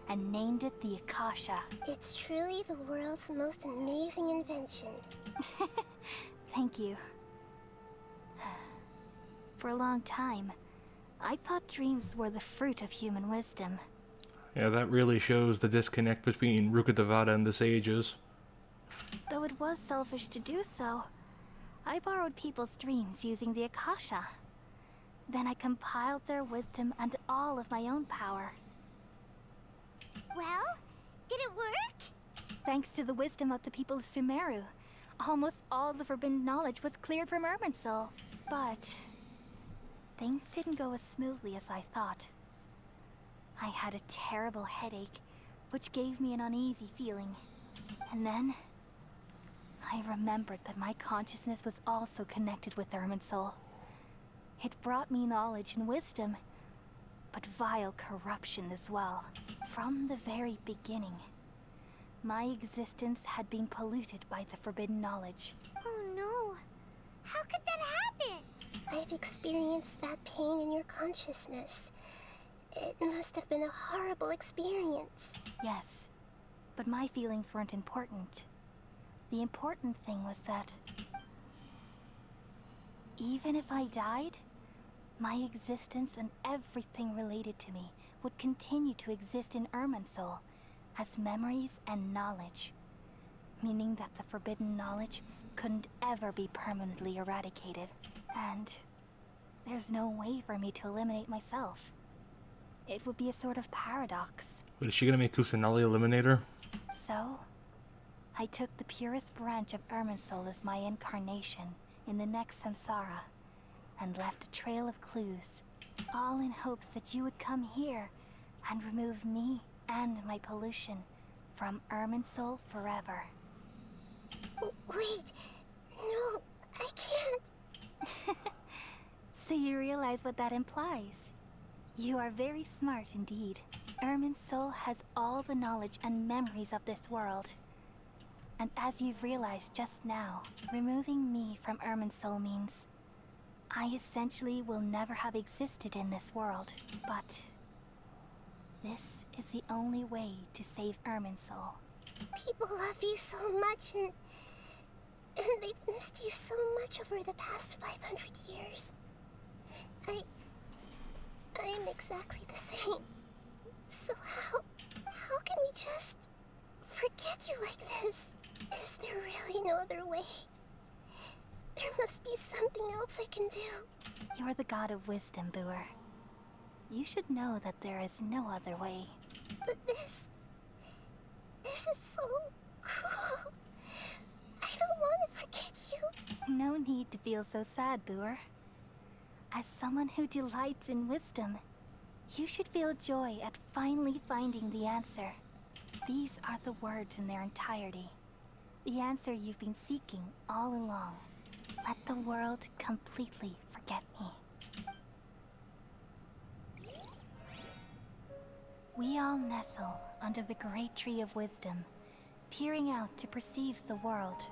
and named it the Akasha. It's truly the world's most amazing invention. Thank you. For a long time, I thought dreams were the fruit of human wisdom. Yeah, that really shows the disconnect between Rukkhadevata and the sages. Though it was selfish to do so, I borrowed people's dreams using the Akasha. Then I compiled their wisdom and all of my own power. Well, did it work? Thanks to the wisdom of the people of Sumeru, almost all the forbidden knowledge was cleared from Irminsul. But things didn't go as smoothly as I thought. I had a terrible headache, which gave me an uneasy feeling. And then I remembered that my consciousness was also connected with Irminsul. It brought me knowledge and wisdom, but vile corruption as well. From the very beginning, my existence had been polluted by the forbidden knowledge. Oh no. How could that happen? I've experienced that pain in your consciousness. It must have been a horrible experience. Yes, but my feelings weren't important. The important thing was that even if I died, my existence and everything related to me would continue to exist in Irminsul as memories and knowledge, meaning that the forbidden knowledge couldn't ever be permanently eradicated. And there's no way for me to eliminate myself. It would be a sort of paradox. Wait, is she gonna make Kusanali Eliminator? So, I took the purest branch of Irminsul as my incarnation in the next samsara, and left a trail of clues, all in hopes that you would come here and remove me and my pollution from Irminsul forever. Wait, no, I can't. So you realize what that implies? You are very smart indeed. Irminsul has all the knowledge and memories of this world. And as you've realized just now, removing me from Irminsul means I essentially will never have existed in this world. But this is the only way to save Irminsul. People love you so much, and they've missed you so much over the past 500 years. I am exactly the same. So how can we just forget you like this? Is there really no other way? There must be something else I can do. You're the god of wisdom, Boer. You should know that there is no other way. But this is so cruel. I don't want to forget you. No need to feel so sad, Boer. As someone who delights in wisdom, you should feel joy at finally finding the answer. These are the words in their entirety. The answer you've been seeking all along. Let the world completely forget me. We all nestle under the great tree of wisdom, peering out to perceive the world.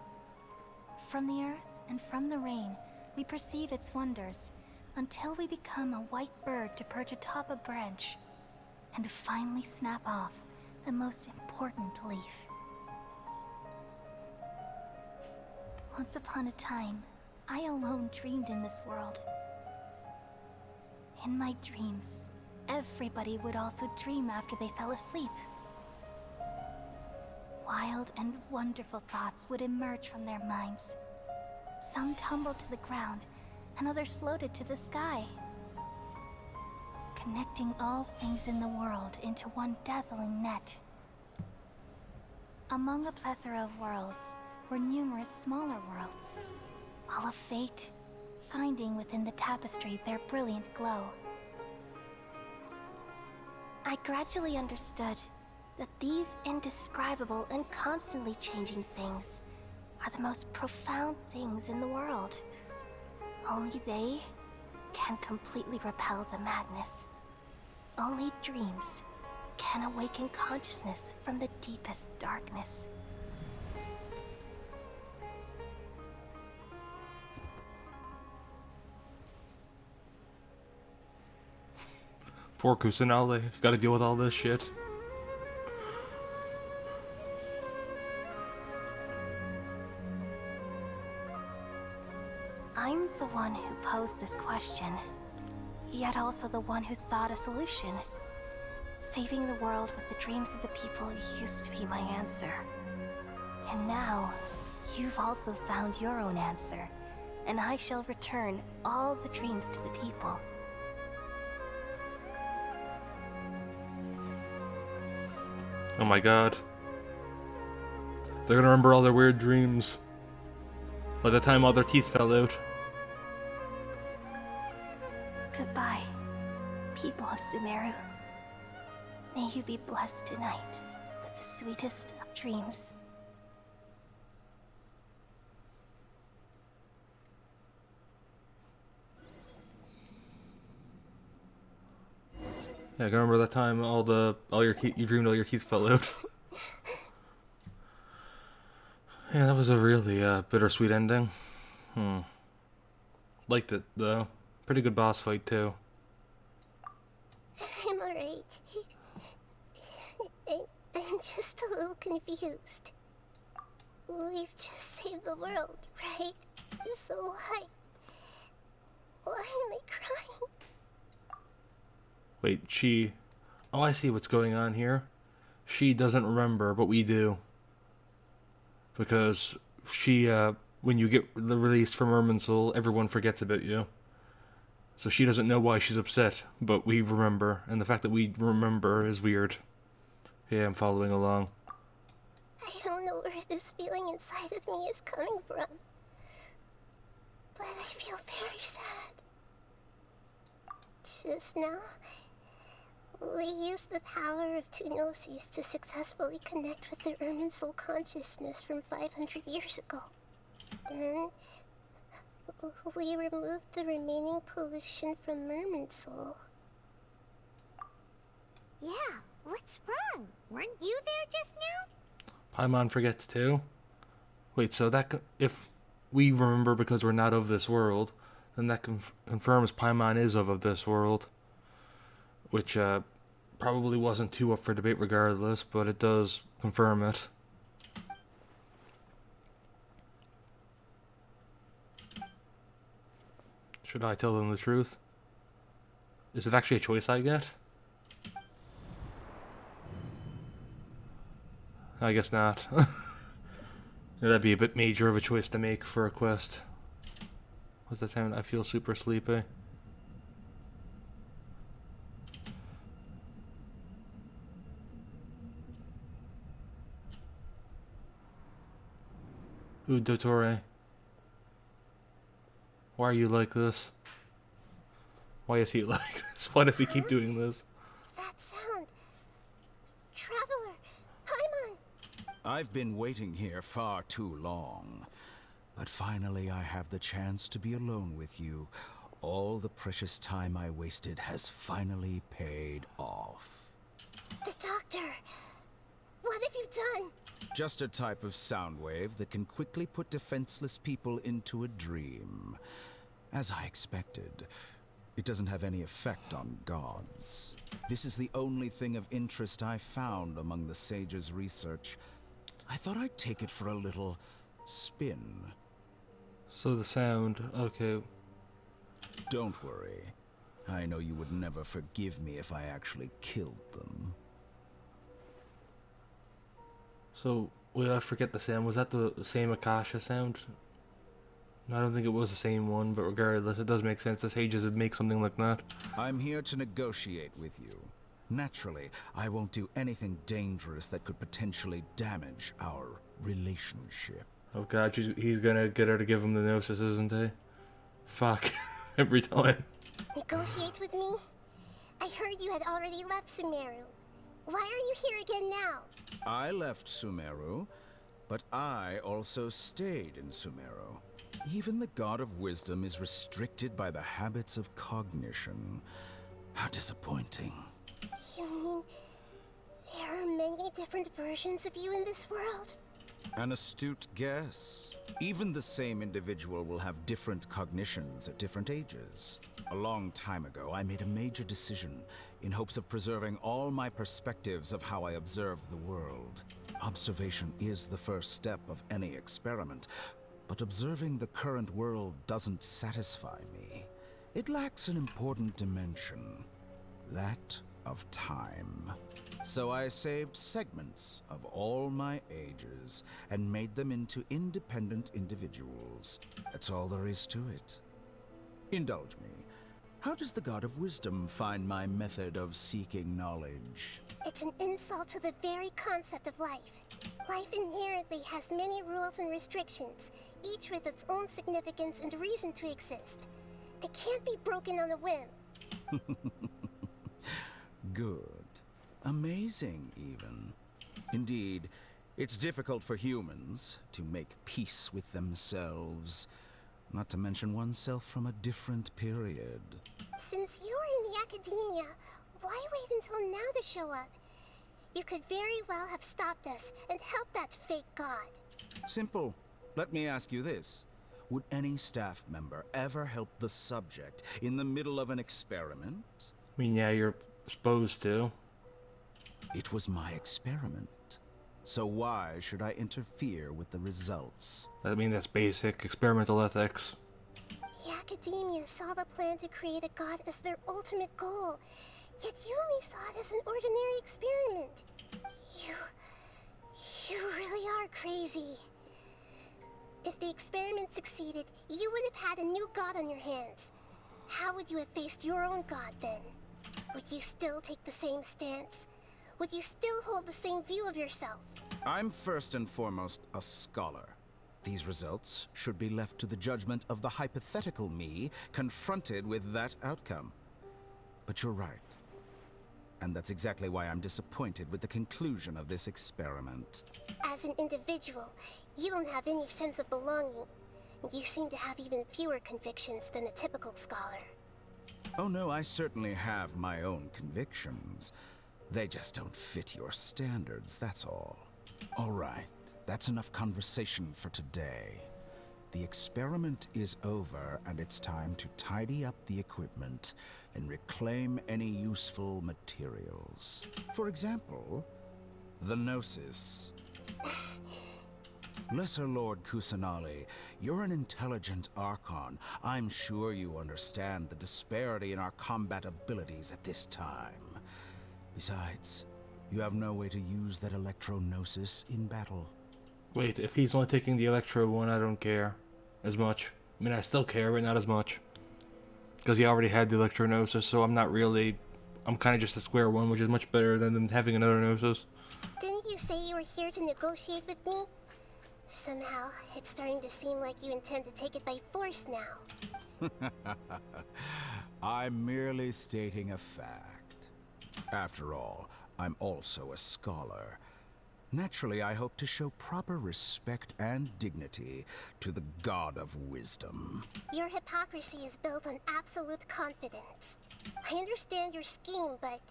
From the earth and from the rain, we perceive its wonders, until we become a white bird to perch atop a branch, and finally snap off the most important leaf. Once upon a time, I alone dreamed in this world. In my dreams, everybody would also dream after they fell asleep. Wild and wonderful thoughts would emerge from their minds. Some tumbled to the ground, and others floated to the sky, connecting all things in the world into one dazzling net. Among a plethora of worlds were numerous smaller worlds, all of fate, finding within the tapestry their brilliant glow. I gradually understood that these indescribable and constantly changing things are the most profound things in the world. Only they can completely repel the madness. Only dreams can awaken consciousness from the deepest darkness. Poor Kusanale, gotta deal with all this shit. I'm the one who posed this question, yet also the one who sought a solution. Saving the world with the dreams of the people used to be my answer. And now, you've also found your own answer, and I shall return all the dreams to the people. Oh my god. They're gonna remember all their weird dreams. By the time all their teeth fell out. Goodbye, people of Sumeru. May you be blessed tonight with the sweetest of dreams. Yeah, I can remember that time you dreamed all your teeth fell out. Yeah, that was a really bittersweet ending. Liked it though. Pretty good boss fight too. I'm alright. I'm just a little confused. We've just saved the world, right? So why am I crying? Wait, oh, I see what's going on here. She doesn't remember, but we do. Because when you get released from Irminsul, everyone forgets about you. So she doesn't know why she's upset, but we remember, and the fact that we remember is weird. Yeah, I'm following along. I don't know where this feeling inside of me is coming from, but I feel very sad. Just now, we used the power of two gnosis to successfully connect with the Irminsul consciousness from 500 years ago. Then, we removed the remaining pollution from Irminsul. Yeah, what's wrong? Weren't you there just now? Paimon forgets too? Wait, so if we remember because we're not of this world, then that confirms Paimon is of this world. Which probably wasn't too up for debate regardless, but it does confirm it. Should I tell them the truth? Is it actually a choice I get? I guess not. That'd be a bit major of a choice to make for a quest. What's that sound? I feel super sleepy. Ooh, Dottore. Why are you like this? Why is he like this? Why does he keep doing this? That sound! Traveler! I've been waiting here far too long. But finally I have the chance to be alone with you. All the precious time I wasted has finally paid off. The doctor! What have you done? Just a type of sound wave that can quickly put defenseless people into a dream. As I expected, it doesn't have any effect on gods. This is the only thing of interest I found among the sage's research. I thought I'd take it for a little spin. So the sound, okay. Don't worry. I know you would never forgive me if I actually killed them. So, wait, I forget the sound. Was that the same Akasha sound? No, I don't think it was the same one, but regardless, it does make sense. The sages would make something like that. I'm here to negotiate with you. Naturally, I won't do anything dangerous that could potentially damage our relationship. Oh god, he's gonna get her to give him the gnosis, isn't he? Fuck. Every time. Negotiate with me? I heard you had already left Sumeru. Why are you here again now? I left Sumeru, but I also stayed in Sumeru. Even the God of Wisdom is restricted by the habits of cognition. How disappointing. You mean there are many different versions of you in this world? An astute guess. Even the same individual will have different cognitions at different ages. A long time ago, I made a major decision in hopes of preserving all my perspectives of how I observe the world. Observation is the first step of any experiment, but observing the current world doesn't satisfy me. It lacks an important dimension, that of time. So I saved segments of all my ages and made them into independent individuals. That's all there is to it. Indulge me. How does the God of Wisdom find my method of seeking knowledge? It's an insult to the very concept of life. Life inherently has many rules and restrictions, each with its own significance and reason to exist. They can't be broken on a whim. Good. Amazing, even. Indeed, it's difficult for humans to make peace with themselves, not to mention oneself from a different period. Since you are in the academia, why wait until now to show up? You could very well have stopped us and helped that fake god. Simple. Let me ask you this. Would any staff member ever help the subject in the middle of an experiment? I mean, yeah, you're supposed to. It was my experiment. So why should I interfere with the results? I mean, that's basic experimental ethics. The academia saw the plan to create a god as their ultimate goal, yet you only saw it as an ordinary experiment. You really are crazy. If the experiment succeeded, you would have had a new god on your hands. How would you have faced your own god then? Would you still take the same stance? Would you still hold the same view of yourself? I'm first and foremost a scholar. These results should be left to the judgment of the hypothetical me confronted with that outcome. But you're right. And that's exactly why I'm disappointed with the conclusion of this experiment. As an individual, you don't have any sense of belonging. You seem to have even fewer convictions than a typical scholar. Oh no, I certainly have my own convictions. They just don't fit your standards, that's all. All right, that's enough conversation for today. The experiment is over, and it's time to tidy up the equipment and reclaim any useful materials. For example, the Gnosis. Lesser Lord Kusanali, you're an intelligent Archon. I'm sure you understand the disparity in our combat abilities at this time. Besides, you have no way to use that Electro-Gnosis in battle. Wait, if he's only taking the Electro one, I don't care as much. I mean, I still care, but not as much. Because he already had the Electro Gnosis, so I'm not really... I'm kind of just a square one, which is much better than them having another Gnosis. Didn't you say you were here to negotiate with me? Somehow, it's starting to seem like you intend to take it by force now. I'm merely stating a fact. After all, I'm also a scholar. Naturally, I hope to show proper respect and dignity to the God of Wisdom. Your hypocrisy is built on absolute confidence. I understand your scheme, but...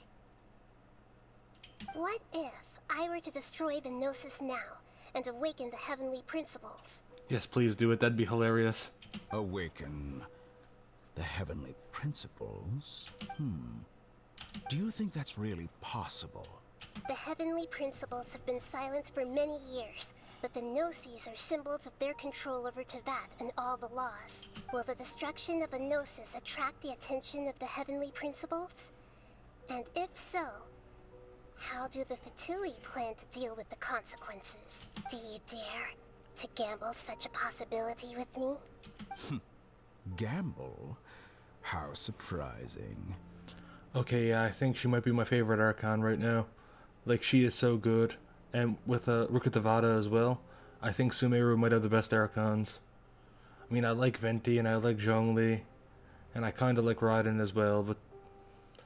what if I were to destroy the Gnosis now and awaken the heavenly principles? Yes, please do it. That'd be hilarious. Awaken the heavenly principles? Do you think that's really possible? The heavenly principles have been silent for many years, but the Gnosis are symbols of their control over Teyvat and all the laws. Will the destruction of a Gnosis attract the attention of the heavenly principles? And if so, how do the Fatui plan to deal with the consequences? Do you dare to gamble such a possibility with me? Gamble? How surprising. Okay, yeah, I think she might be my favorite Archon right now. Like, she is so good. And with Rukkhadevata as well, I think Sumeru might have the best Archons. I mean, I like Venti and I like Zhongli. And I kind of like Raiden as well, but...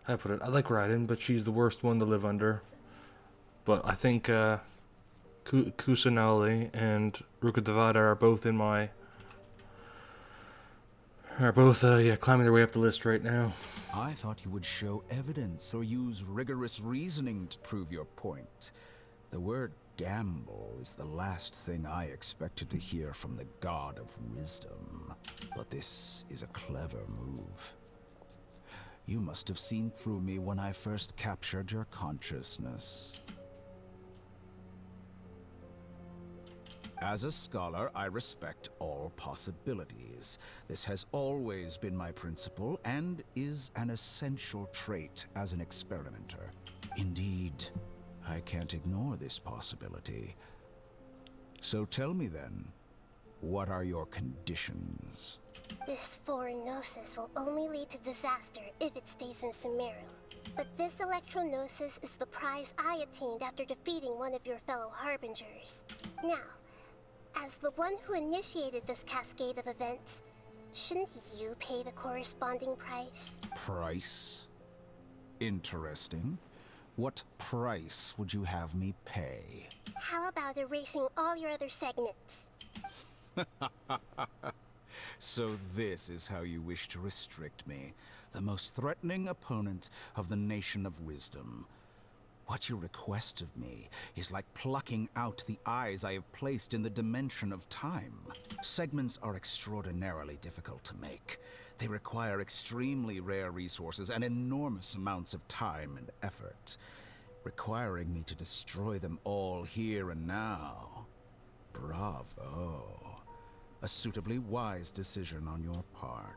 I like Raiden, but she's the worst one to live under. But I think Kusanali and Rukkhadevata are both in my... climbing their way up the list right now. I thought you would show evidence or use rigorous reasoning to prove your point. The word gamble is the last thing I expected to hear from the God of Wisdom. But this is a clever move. You must have seen through me when I first captured your consciousness. As a scholar, I respect all possibilities. This has always been my principle and is an essential trait as an experimenter. Indeed, I can't ignore this possibility. So tell me then, what are your conditions? This foreign Gnosis will only lead to disaster if it stays in Sumeru. But this Electro-Gnosis is the prize I obtained after defeating one of your fellow Harbingers. Now, as the one who initiated this cascade of events, shouldn't you pay the corresponding price? Price? Interesting. What price would you have me pay? How about erasing all your other segments? So this is how you wish to restrict me, the most threatening opponent of the Nation of Wisdom. What you request of me is like plucking out the eyes I have placed in the dimension of time. Segments are extraordinarily difficult to make. They require extremely rare resources and enormous amounts of time and effort, requiring me to destroy them all here and now. Bravo. A suitably wise decision on your part.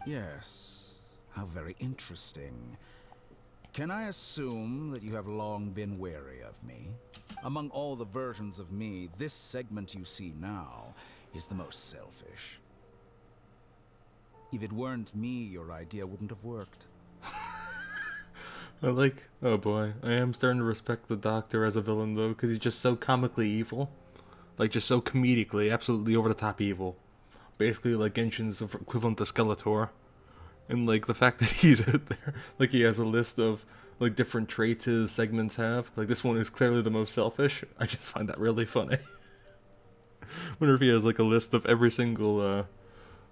Yes, how very interesting. Can I assume that you have long been wary of me? Among all the versions of me, this segment you see now is the most selfish. If it weren't me, your idea wouldn't have worked. Oh boy, I am starting to respect the Doctor as a villain though, because he's just so comically evil. Like, just so comedically, absolutely over-the-top evil. Basically, like, Genshin's equivalent to Skeletor. And, like, the fact that he's out there, like, he has a list of, like, different traits his segments have. Like, this one is clearly the most selfish. I just find that really funny. Wonder if he has, like, a list of every single,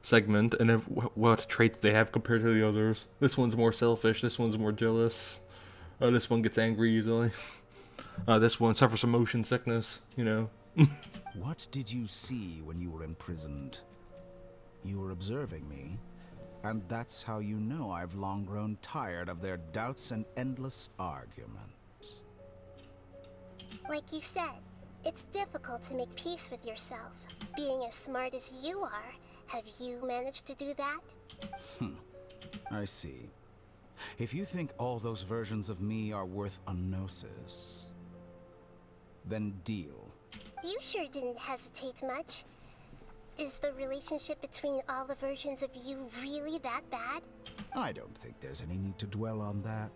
segment and what traits they have compared to the others. This one's more selfish, this one's more jealous. This one gets angry easily. This one suffers from motion sickness, you know. What did you see when you were imprisoned? You were observing me, and that's how you know I've long grown tired of their doubts and endless arguments. Like you said, it's difficult to make peace with yourself. Being as smart as you are, have you managed to do that? I see. If you think all those versions of me are worth a gnosis, then deal. You sure didn't hesitate much. Is the relationship between all the versions of you really that bad? I don't think there's any need to dwell on that.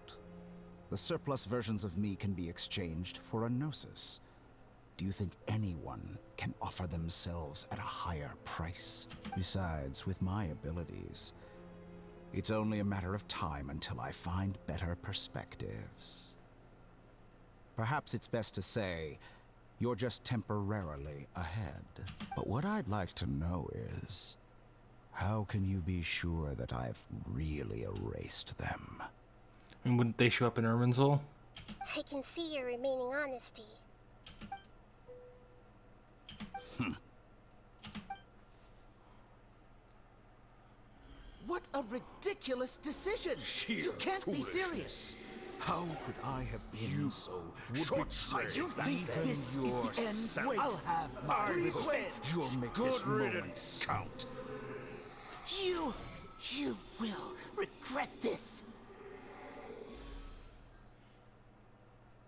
The surplus versions of me can be exchanged for a gnosis. Do you think anyone can offer themselves at a higher price? Besides, with my abilities, it's only a matter of time until I find better perspectives. Perhaps it's best to say, You're just temporarily ahead. But what I'd like to know is, how can you be sure that I've really erased them? And wouldn't they show up in Irminsul? I can see your remaining honesty. What a ridiculous decision! You can't be serious! How could I have been so short-sighted? You think this is the end? Wait, I'll have please wait! You'll make this moment count. You will regret this!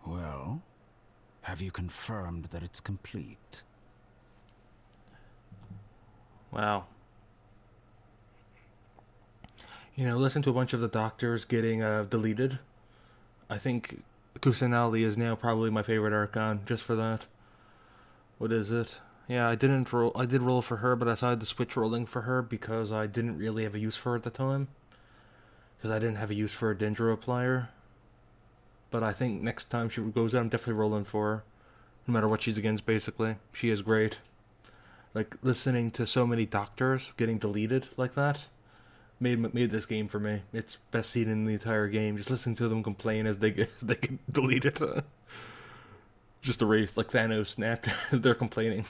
Well, have you confirmed that it's complete? Wow. You know, listen to a bunch of the doctors getting deleted. I think Kusanali is now probably my favorite Archon, just for that. What is it? Yeah, I didn't roll. I did roll for her, but I decided to switch rolling for her because I didn't really have a use for her at the time. Because I didn't have a use for a Dendro applier. But I think next time she goes out, I'm definitely rolling for her. No matter what she's against, basically. She is great. Like, listening to so many doctors getting deleted like that made this game for me. It's best scene in the entire game. Just listening to them complain as they get deleted. Just erased, like Thanos snapped as they're complaining.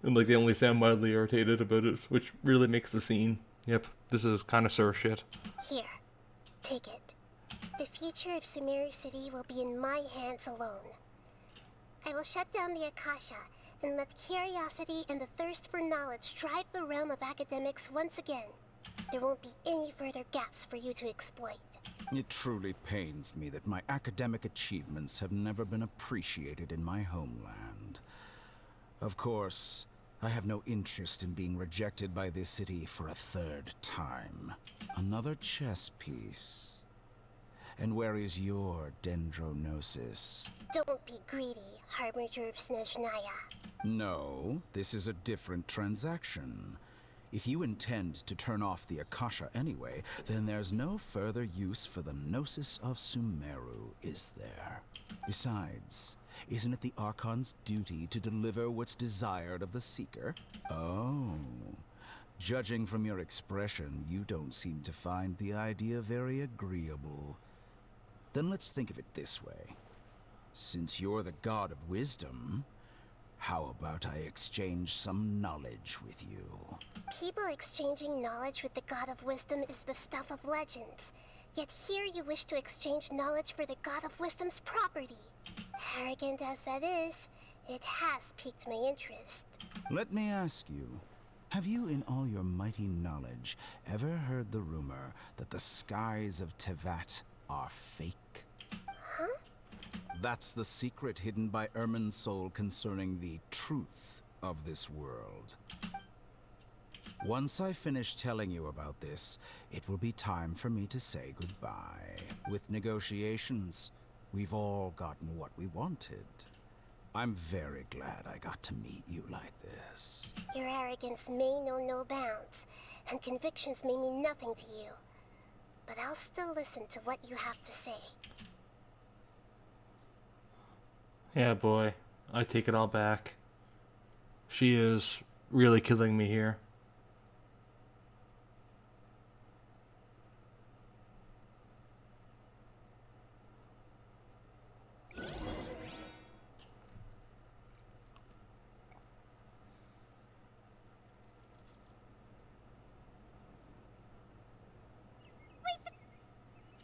And like they only sound mildly irritated about it, which really makes the scene. Yep, this is connoisseur shit. Here, take it. The future of Sumeru City will be in my hands alone. I will shut down the Akasha and let curiosity and the thirst for knowledge drive the realm of academics once again. There won't be any further gaps for you to exploit. It truly pains me that my academic achievements have never been appreciated in my homeland. Of course, I have no interest in being rejected by this city for a third time. Another chess piece. And where is your dendronosis? Don't be greedy, Harbinger of Snezhnaya. No, this is a different transaction. If you intend to turn off the Akasha anyway, then there's no further use for the Gnosis of Sumeru, is there? Besides, isn't it the Archon's duty to deliver what's desired of the Seeker? Oh. Judging from your expression, you don't seem to find the idea very agreeable. Then let's think of it this way. Since you're the god of wisdom, how about I exchange some knowledge with you? People exchanging knowledge with the god of wisdom is the stuff of legends. Yet here you wish to exchange knowledge for the god of wisdom's property. Arrogant as that is, it has piqued my interest. Let me ask you, have you in all your mighty knowledge ever heard the rumor that the skies of Tevat are fake? Huh? That's the secret hidden by Irminsul concerning the truth of this world. Once I finish telling you about this, it will be time for me to say goodbye. With negotiations, we've all gotten what we wanted. I'm very glad I got to meet you like this. Your arrogance may know no bounds, and convictions may mean nothing to you. But I'll still listen to what you have to say. Yeah, boy. I take it all back. She is really killing me here.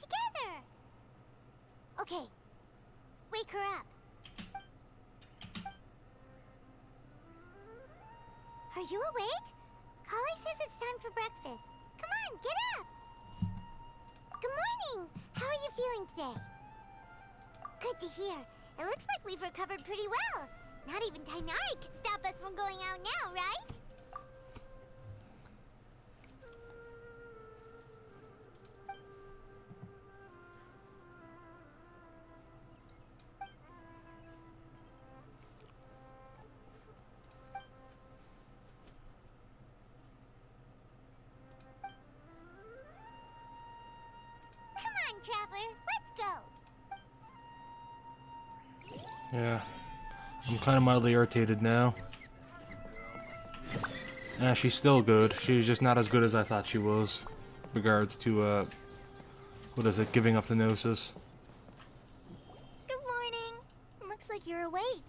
Together! Okay. Wake her up. Are you awake? Kali says it's time for breakfast. Come on, get up! Good morning! How are you feeling today? Good to hear. It looks like we've recovered pretty well. Not even Tainari could stop us from going out now, right? Come on, Traveler, let's go! Yeah. I'm kind of mildly irritated now. Yeah, she's still good. She's just not as good as I thought she was. Regards to, what is it, giving up the Gnosis. Good morning. Looks like you're awake.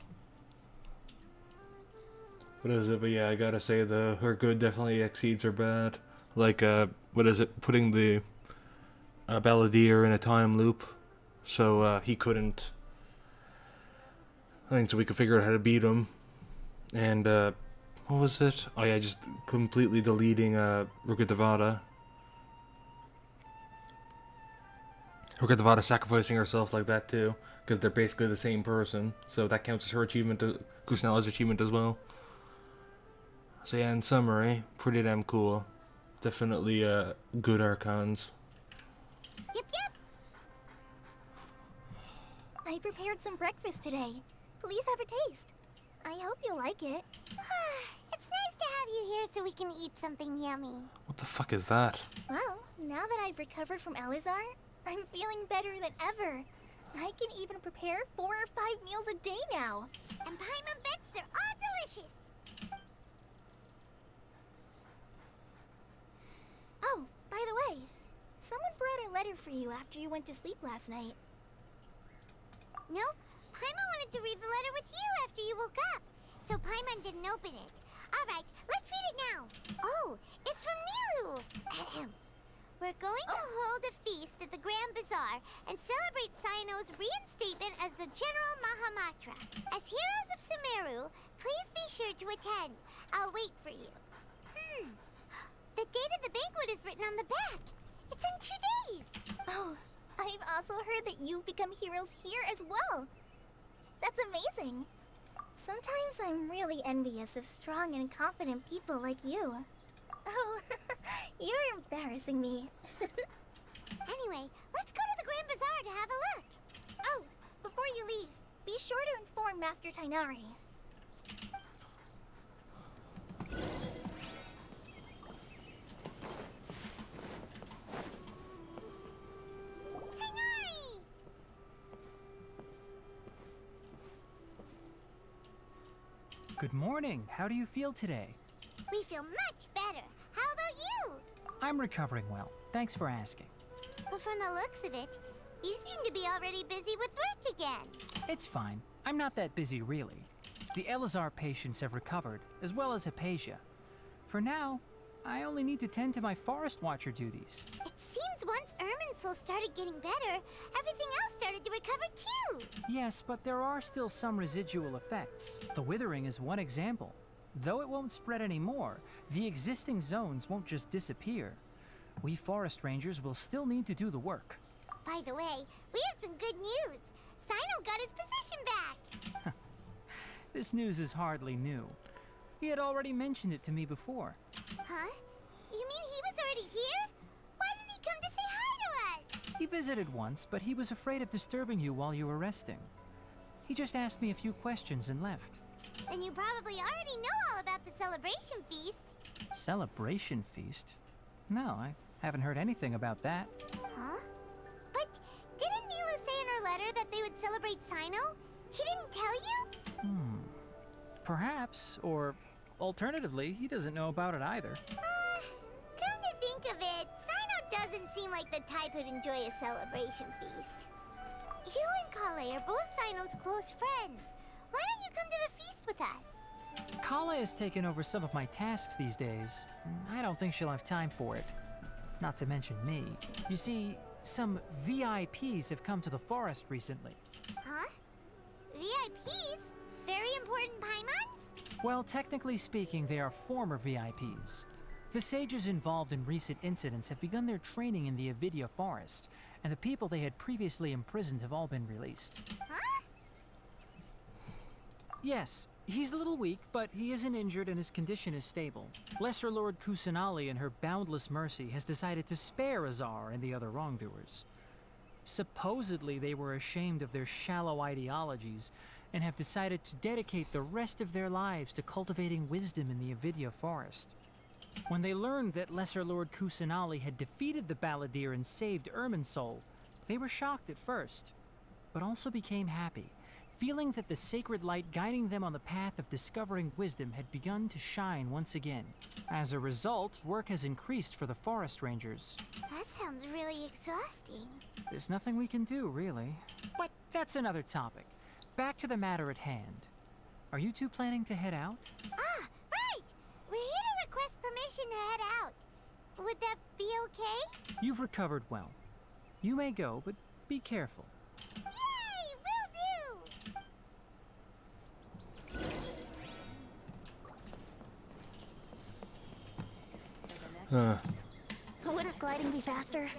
What is it? But yeah, I gotta say, her good definitely exceeds her bad. Like, what is it? Putting the Balladeer in a time loop. So, he couldn't... I think so we could figure out how to beat him. And, what was it? Oh yeah, just completely deleting, Rukkhadevata. Rukkhadevata sacrificing herself like that too, because they're basically the same person. So that counts as her achievement, Kusanala's achievement as well. So yeah, in summary, pretty damn cool. Definitely, good Archons. Yep, yep. I prepared some breakfast today. Please have a taste. I hope you'll like it. It's nice to have you here so we can eat something yummy. What the fuck is that? Well, now that I've recovered from Elazar, I'm feeling better than ever. I can even prepare 4 or 5 meals a day now. And Paimon bets they're all delicious. Oh, by the way, someone brought a letter for you after you went to sleep last night. Nope. Paimon wanted to read the letter with you after you woke up. So Paimon didn't open it. Alright, let's read it now. Oh, it's from Nilu. Ahem. We're going to hold a feast at the Grand Bazaar and celebrate Cyno's reinstatement as the General Mahamatra. As heroes of Sumeru, please be sure to attend. I'll wait for you. The date of the banquet is written on the back. It's in 2 days. Oh, I've also heard that you've become heroes here as well. That's amazing. Sometimes I'm really envious of strong and confident people like you. Oh, you're embarrassing me. Anyway, let's go to the Grand Bazaar to have a look. Oh, before you leave, be sure to inform Master Tainari. Tainari! Good morning. How do you feel today? We feel much better. How about you? I'm recovering well. Thanks for asking. But from the looks of it, you seem to be already busy with work again. It's fine. I'm not that busy, really. The Elazar patients have recovered, as well as Hypatia. For now, I only need to tend to my Forest Watcher duties. It seems once Irminsul started getting better, everything else started to recover too. Yes, but there are still some residual effects. The withering is one example. Though it won't spread anymore, the existing zones won't just disappear. We forest rangers will still need to do the work. By the way, we have some good news. Cyno got his position back. This news is hardly new. He had already mentioned it to me before. Huh? You mean he was already here? Why didn't he come to say hi to us? He visited once, but he was afraid of disturbing you while you were resting. He just asked me a few questions and left. Then you probably already know all about the celebration feast. Celebration feast? No, I haven't heard anything about that. Huh? But didn't Nilu say in her letter that they would celebrate Cyno? He didn't tell you? Perhaps, or alternatively, he doesn't know about it either. Come to think of it, Cyno doesn't seem like the type who'd enjoy a celebration feast. You and Kale are both Cyno's close friends. Why don't you come to the feast with us? Kala has taken over some of my tasks these days. I don't think she'll have time for it. Not to mention me. You see, some VIPs have come to the forest recently. Huh? VIPs? Very important Paimons? Well, technically speaking, they are former VIPs. The sages involved in recent incidents have begun their training in the Avidya forest, and the people they had previously imprisoned have all been released. Huh? Yes, he's a little weak, but he isn't injured and his condition is stable. Lesser Lord Kusanali, in her boundless mercy, has decided to spare Azar and the other wrongdoers. Supposedly, they were ashamed of their shallow ideologies and have decided to dedicate the rest of their lives to cultivating wisdom in the Avidya forest. When they learned that Lesser Lord Kusanali had defeated the Balladeer and saved Irminsul, they were shocked at first, but also became happy, feeling that the sacred light guiding them on the path of discovering wisdom had begun to shine once again. As a result, work has increased for the forest rangers. That sounds really exhausting. There's nothing we can do, really. But that's another topic. Back to the matter at hand. Are you two planning to head out? Ah, right! We're here to request permission to head out. Would that be okay? You've recovered well. You may go, but be careful. Yay! Will do! Wouldn't gliding be faster?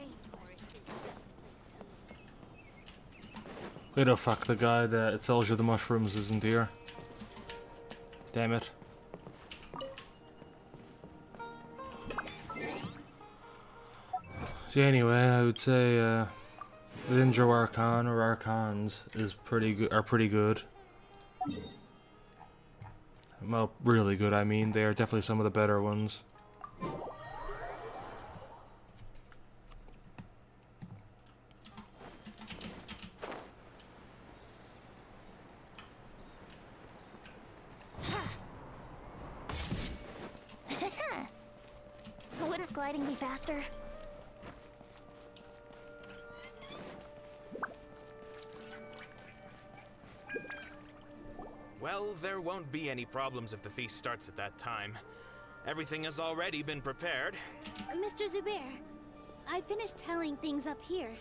Wait, oh fuck, the guy that sells you the mushrooms isn't here. Damn it. So anyway, I would say the Ninja Archon or Archons is pretty good. Well, really good, I mean. They are definitely some of the better ones. Wouldn't gliding be faster? Well, there won't be any problems if the feast starts at that time. Everything has already been prepared. Mr. Zubair, I finished tallying things up here.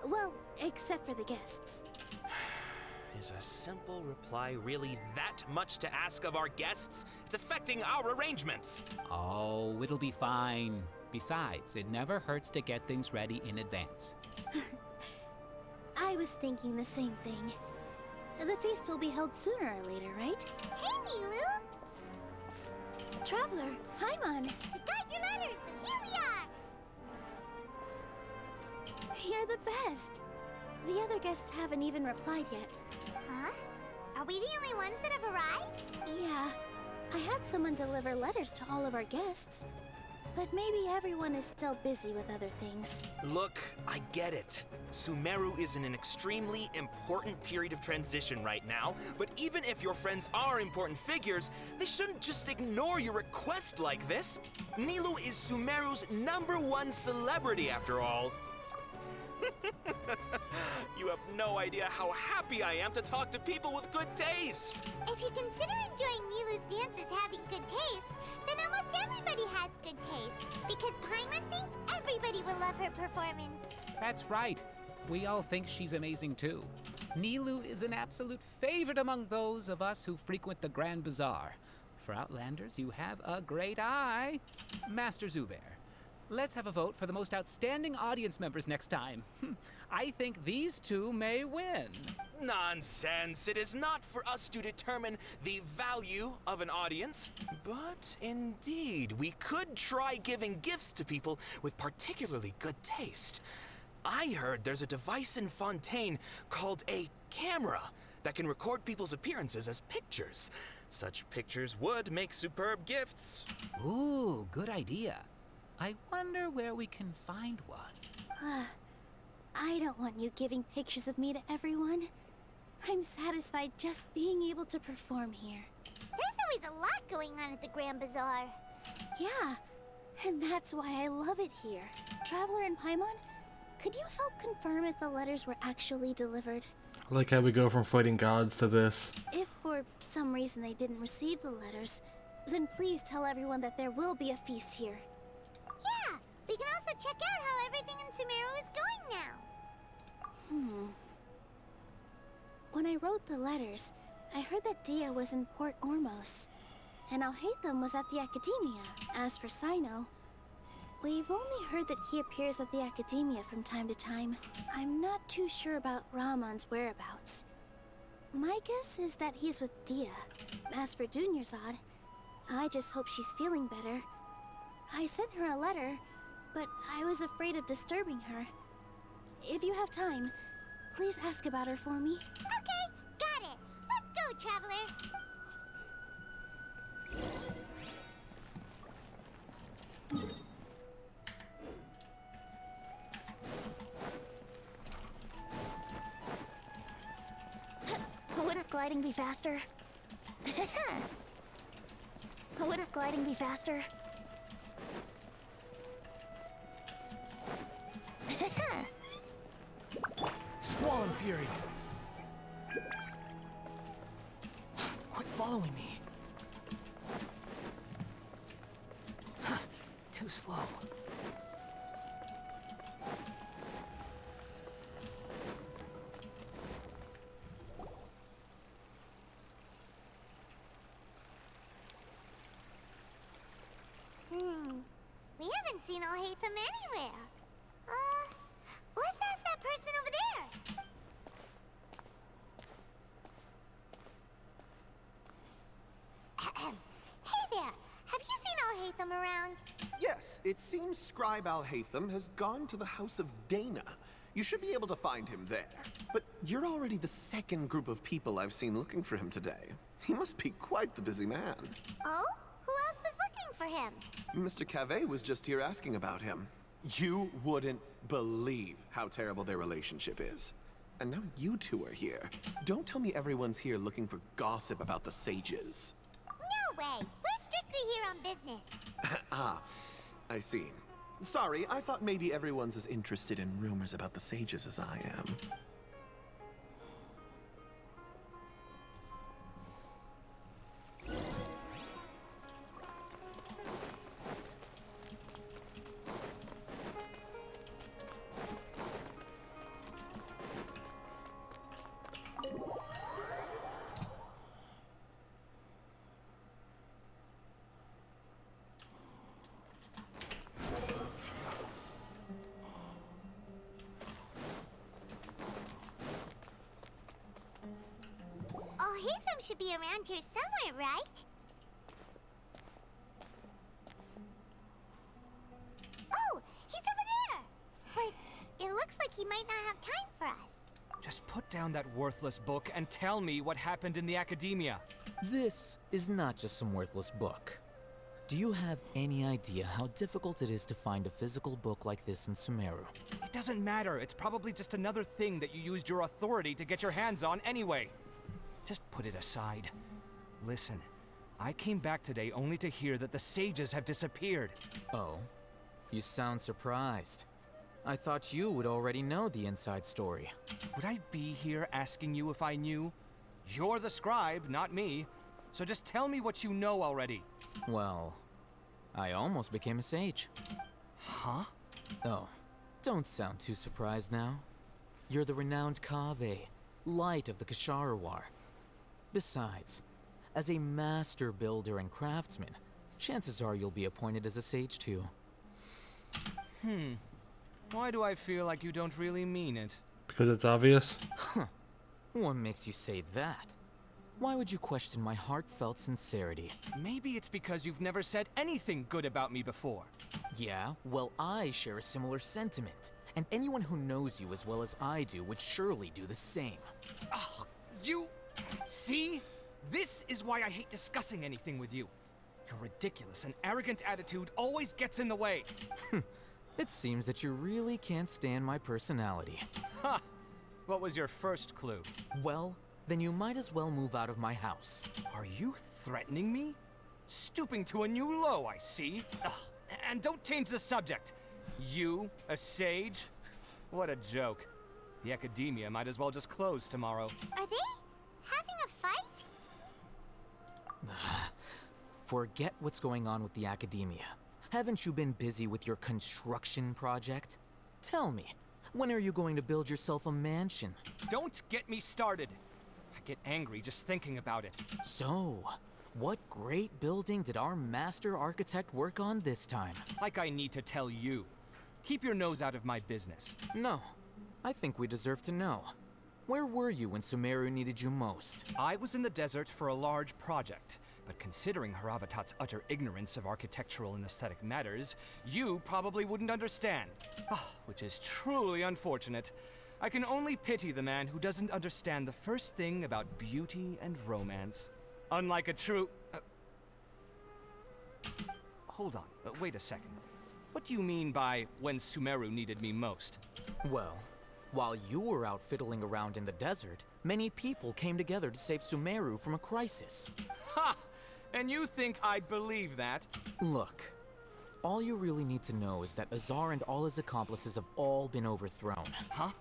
Well, except for the guests. Is a simple reply really that much to ask of our guests? It's affecting our arrangements. Oh, it'll be fine. Besides, it never hurts to get things ready in advance. I was thinking the same thing. The feast will be held sooner or later, right? Hey, Milu! Traveler, Paimon! We got your letters, so here we are! You're the best! The other guests haven't even replied yet. Huh? Are we the only ones that have arrived? Yeah. I had someone deliver letters to all of our guests. But maybe everyone is still busy with other things. Look, I get it. Sumeru is in an extremely important period of transition right now, but even if your friends are important figures, they shouldn't just ignore your request like this. Nilou is Sumeru's #1 celebrity after all. You have no idea how happy I am to talk to people with good taste. If you consider enjoying Nilou's dances having good taste, then almost everybody has good taste. Because Paimon thinks everybody will love her performance. That's right. We all think she's amazing too. Nilou is an absolute favorite among those of us who frequent the Grand Bazaar. For Outlanders, you have a great eye. Master Zubair, let's have a vote for the most outstanding audience members next time. I think these two may win. Nonsense! It is not for us to determine the value of an audience. But indeed, we could try giving gifts to people with particularly good taste. I heard there's a device in Fontaine called a camera that can record people's appearances as pictures. Such pictures would make superb gifts. Ooh, good idea. I wonder where we can find one. I don't want you giving pictures of me to everyone. I'm satisfied just being able to perform here. There's always a lot going on at the Grand Bazaar. Yeah, and that's why I love it here. Traveler and Paimon, could you help confirm if the letters were actually delivered? I like how we go from fighting gods to this. If for some reason they didn't receive the letters, then please tell everyone that there will be a feast here. Yeah, we can also check out how everything in Sumeru is going now. When I wrote the letters, I heard that Dia was in Port Ormos, and Alhaitham was at the Academia. As for Sino, we've only heard that he appears at the Academia from time to time. I'm not too sure about Rahman's whereabouts. My guess is that he's with Dia. As for Dunyarzad, I just hope she's feeling better. I sent her a letter, but I was afraid of disturbing her. If you have time, please ask about her for me. Okay, got it. Let's go, Traveler. gliding be faster? Wouldn't gliding be faster? Squall and Fury! Quit following me. Too slow. We haven't seen Alhaitham anywhere. Let's ask that person over there. Hey there, have you seen Alhaitham around? Yes, it seems Scribe Alhaitham has gone to the House of Dana. You should be able to find him there. But you're already the second group of people I've seen looking for him today. He must be quite the busy man. Oh? Who else was looking for him? Mr. Cave was just here asking about him. You wouldn't believe how terrible their relationship is. And now you two are here. Don't tell me everyone's here looking for gossip about the sages. No way. We're strictly here on business. Ah, I see. Sorry, I thought maybe everyone's as interested in rumors about the sages as I am. Alhaitham should be around here somewhere, right? Oh, he's over there! But it looks like he might not have time for us. Just put down that worthless book and tell me what happened in the academia. This is not just some worthless book. Do you have any idea how difficult it is to find a physical book like this in Sumeru? It doesn't matter. It's probably just another thing that you used your authority to get your hands on anyway. Just put it aside. Listen, I came back today only to hear that the sages have disappeared. Oh? You sound surprised. I thought you would already know the inside story. Would I be here asking you if I knew? You're the scribe, not me. So just tell me what you know already. Well, I almost became a sage. Huh? Oh, don't sound too surprised now. You're the renowned Kaveh, light of the Kasharawar. Besides, as a master builder and craftsman, chances are you'll be appointed as a sage too. Why do I feel like you don't really mean it? Because it's obvious. Huh. What makes you say that? Why would you question my heartfelt sincerity? Maybe it's because you've never said anything good about me before. Yeah, well, I share a similar sentiment. And anyone who knows you as well as I do would surely do the same. Ugh, you... See? This is why I hate discussing anything with you. Your ridiculous and arrogant attitude always gets in the way. It seems that you really can't stand my personality. Ha! What was your first clue? Well, then you might as well move out of my house. Are you threatening me? Stooping to a new low, I see. Ugh, and don't change the subject. You, a sage? What a joke. The academia might as well just close tomorrow. Are they having a fight? Forget what's going on with the academia. Haven't you been busy with your construction project? Tell me, when are you going to build yourself a mansion? Don't get me started. I get angry just thinking about it. So, what great building did our master architect work on this time? Like I need to tell you. Keep your nose out of my business. No, I think we deserve to know. Where were you when Sumeru needed you most? I was in the desert for a large project, but considering Haravatat's utter ignorance of architectural and aesthetic matters, you probably wouldn't understand. Which is truly unfortunate. I can only pity the man who doesn't understand the first thing about beauty and romance. Unlike a true... Hold on, wait a second. What do you mean by when Sumeru needed me most? Well, while you were out fiddling around in the desert, Many people came together to save Sumeru from a crisis. Ha! And you think I'd believe that? Look, all you really need to know is that Azar and all his accomplices have all been overthrown. Huh?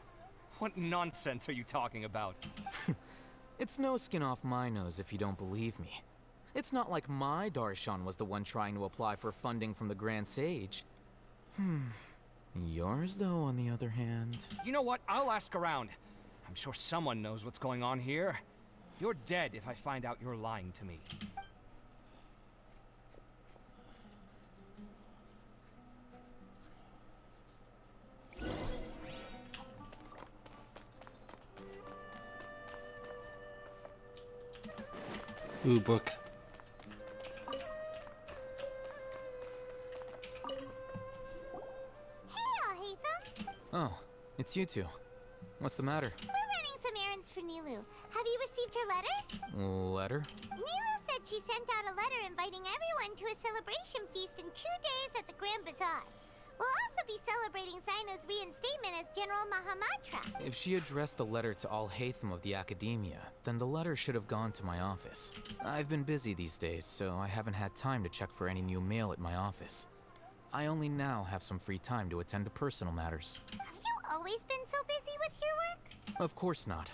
What nonsense are you talking about? It's no skin off my nose if you don't believe me. It's not like my Darshan was the one trying to apply for funding from the Grand Sage. Yours, though, on the other hand... You know what? I'll ask around. I'm sure someone knows what's going on here. You're dead if I find out you're lying to me. Ooh, book. Oh, it's you two. What's the matter? We're running some errands for Nilu. Have you received her letter? Letter? Nilu said she sent out a letter inviting everyone to a celebration feast in 2 days at the Grand Bazaar. We'll also be celebrating Sino's reinstatement as General Mahamatra. If she addressed the letter to all Hatham of the Academia, then the letter should have gone to my office. I've been busy these days, so I haven't had time to check for any new mail at my office. I only now have some free time to attend to personal matters. Have you always been so busy with your work? Of course not.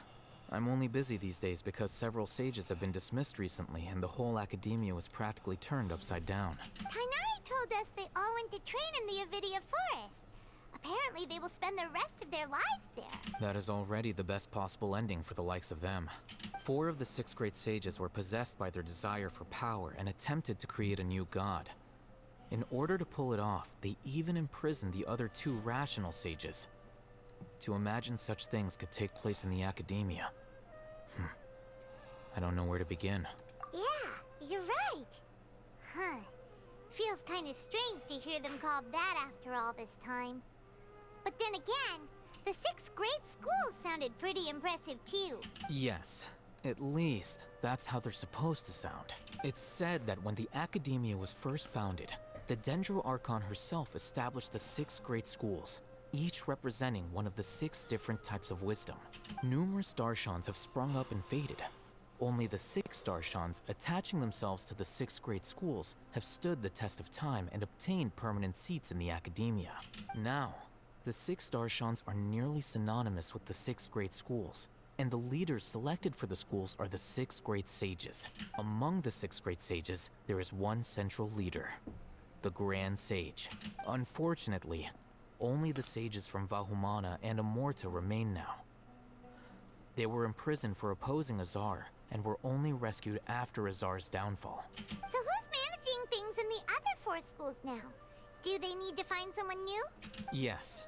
I'm only busy these days because several sages have been dismissed recently and the whole Academia was practically turned upside down. Tainari told us they all went to train in the Avidia Forest. Apparently they will spend the rest of their lives there. That is already the best possible ending for the likes of them. 4 of the 6 great sages were possessed by their desire for power and attempted to create a new god. In order to pull it off, they even imprisoned the other 2 rational sages. To imagine such things could take place in the Academia. I don't know where to begin. Yeah, you're right. Huh. Feels kind of strange to hear them called that after all this time. But then again, the 6 great schools sounded pretty impressive too. Yes, at least that's how they're supposed to sound. It's said that when the Academia was first founded, the Dendro Archon herself established the 6 great schools, each representing one of the 6 different types of wisdom. Numerous Darshans have sprung up and faded. Only the 6 Darshans, attaching themselves to the 6 great schools, have stood the test of time and obtained permanent seats in the Academia. Now, the 6 Darshans are nearly synonymous with the 6 great schools, and the leaders selected for the schools are the 6 great sages. Among the 6 great sages, there is one central leader, the Grand Sage. Unfortunately, only the sages from Vahumana and Amorta remain now. They were imprisoned for opposing Azar, and were only rescued after Azar's downfall. So who's managing things in the other 4 schools now? Do they need to find someone new? Yes.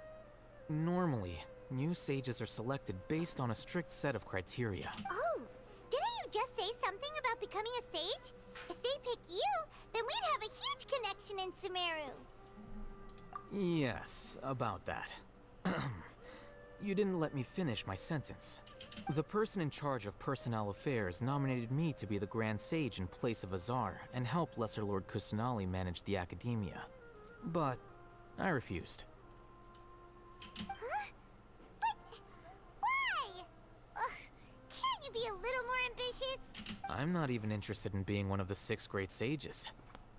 Normally, new sages are selected based on a strict set of criteria. Oh, didn't you just say something about becoming a sage? If they pick you, then we'd have a huge connection in Sumeru. Yes, about that. You didn't let me finish my sentence. The person in charge of personnel affairs nominated me to be the Grand Sage in place of Azar and help Lesser Lord Kusanali manage the Academia. But I refused. Huh? But why? Can't you be a little more ambitious? I'm not even interested in being one of the 6 great sages.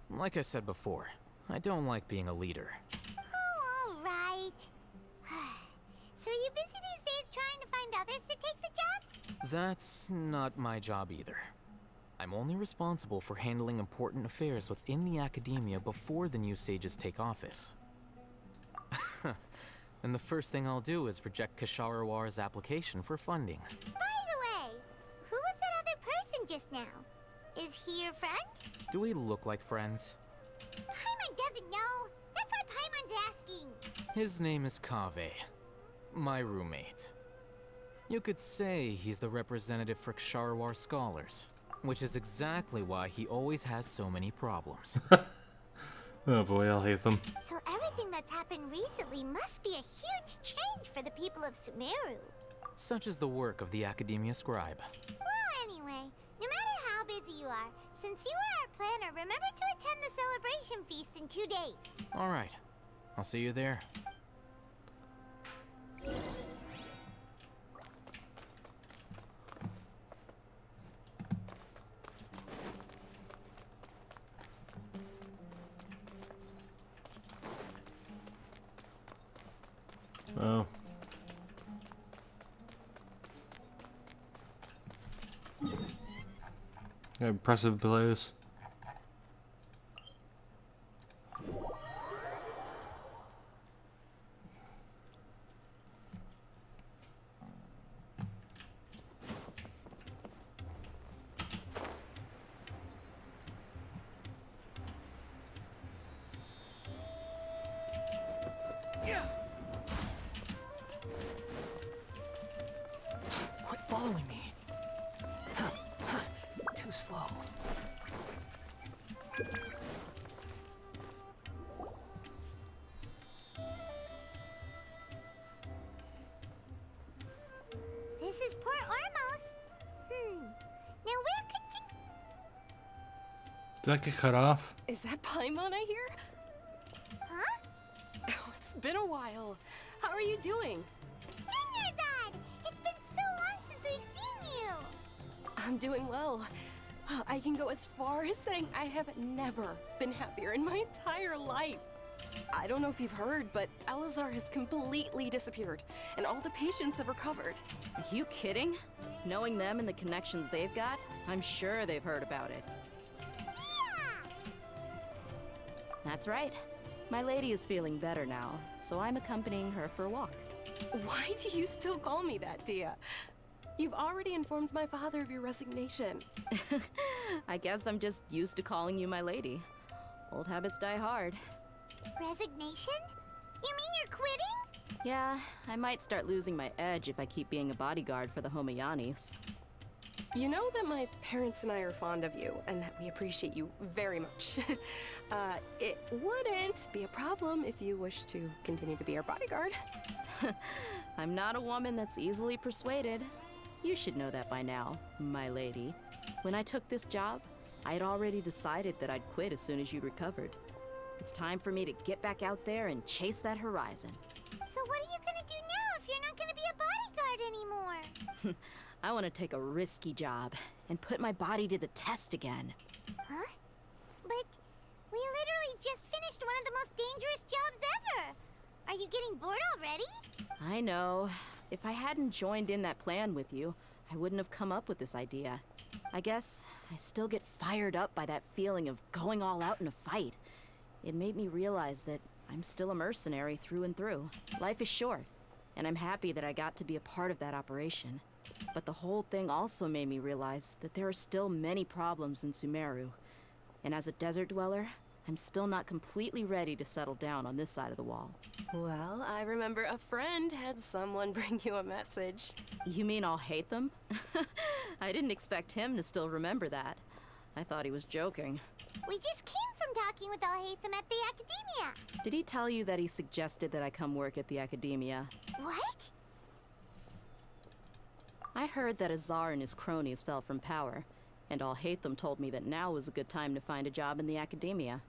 Like I said before, I don't like being a leader. Oh, all right. So are you busy these days trying to find others to take the job? That's not my job either. I'm only responsible for handling important affairs within the Academia before the new sages take office. And the first thing I'll do is reject Kasharawar's application for funding. By the way, who was that other person just now? Is he your friend? Do we look like friends? Paimon doesn't know. That's why Paimon's asking. His name is Kaveh, my roommate. You could say he's the representative for Ksharawar scholars, which is exactly why he always has so many problems. Oh boy, I'll hate them. So everything that's happened recently must be a huge change for the people of Sumeru. Such is the work of the Academia Scribe. Well, anyway, no matter how busy you are, since you are our planner, remember to attend the celebration feast in 2 days. All right, I'll see you there. Oh. Impressive place. Quit following me. Too slow. This is Port Ormos. Now where could Did that get cut off? Is that Paimon I hear? Huh? Oh, it's been a while. How are you doing? Dinyarzad! It's been so long since we've seen you! I'm doing well. I can go as far as saying I have never been happier in my entire life. I don't know if you've heard, but Elazar has completely disappeared, and all the patients have recovered. Are you kidding? Knowing them and the connections they've got, I'm sure they've heard about it. That's right. My lady is feeling better now, so I'm accompanying her for a walk. Why do you still call me that, Dia? You've already informed my father of your resignation. I guess I'm just used to calling you my lady. Old habits die hard. Resignation? You mean you're quitting? Yeah, I might start losing my edge if I keep being a bodyguard for the Homayanis. You know that my parents and I are fond of you, and that we appreciate you very much. It wouldn't be a problem if you wish to continue to be our bodyguard. I'm not a woman that's easily persuaded. You should know that by now, my lady. When I took this job, I had already decided that I'd quit as soon as you recovered. It's time for me to get back out there and chase that horizon. So what are you gonna do now if you're not gonna be a bodyguard anymore? I want to take a risky job and put my body to the test again. Huh? But we literally just finished one of the most dangerous jobs ever! Are you getting bored already? I know. If I hadn't joined in that plan with you, I wouldn't have come up with this idea. I guess I still get fired up by that feeling of going all out in a fight. It made me realize that I'm still a mercenary through and through. Life is short, and I'm happy that I got to be a part of that operation. But the whole thing also made me realize that there are still many problems in Sumeru. And as a desert dweller, I'm still not completely ready to settle down on this side of the wall. Well, I remember a friend had someone bring you a message. You mean I'll hate them? I didn't expect him to still remember that. I thought he was joking. We just came from talking with Alhaitham at the Academia. Did he tell you that he suggested that I come work at the Academia? What? I heard that Azar and his cronies fell from power, and Alhaitham told me that now was a good time to find a job in the Academia.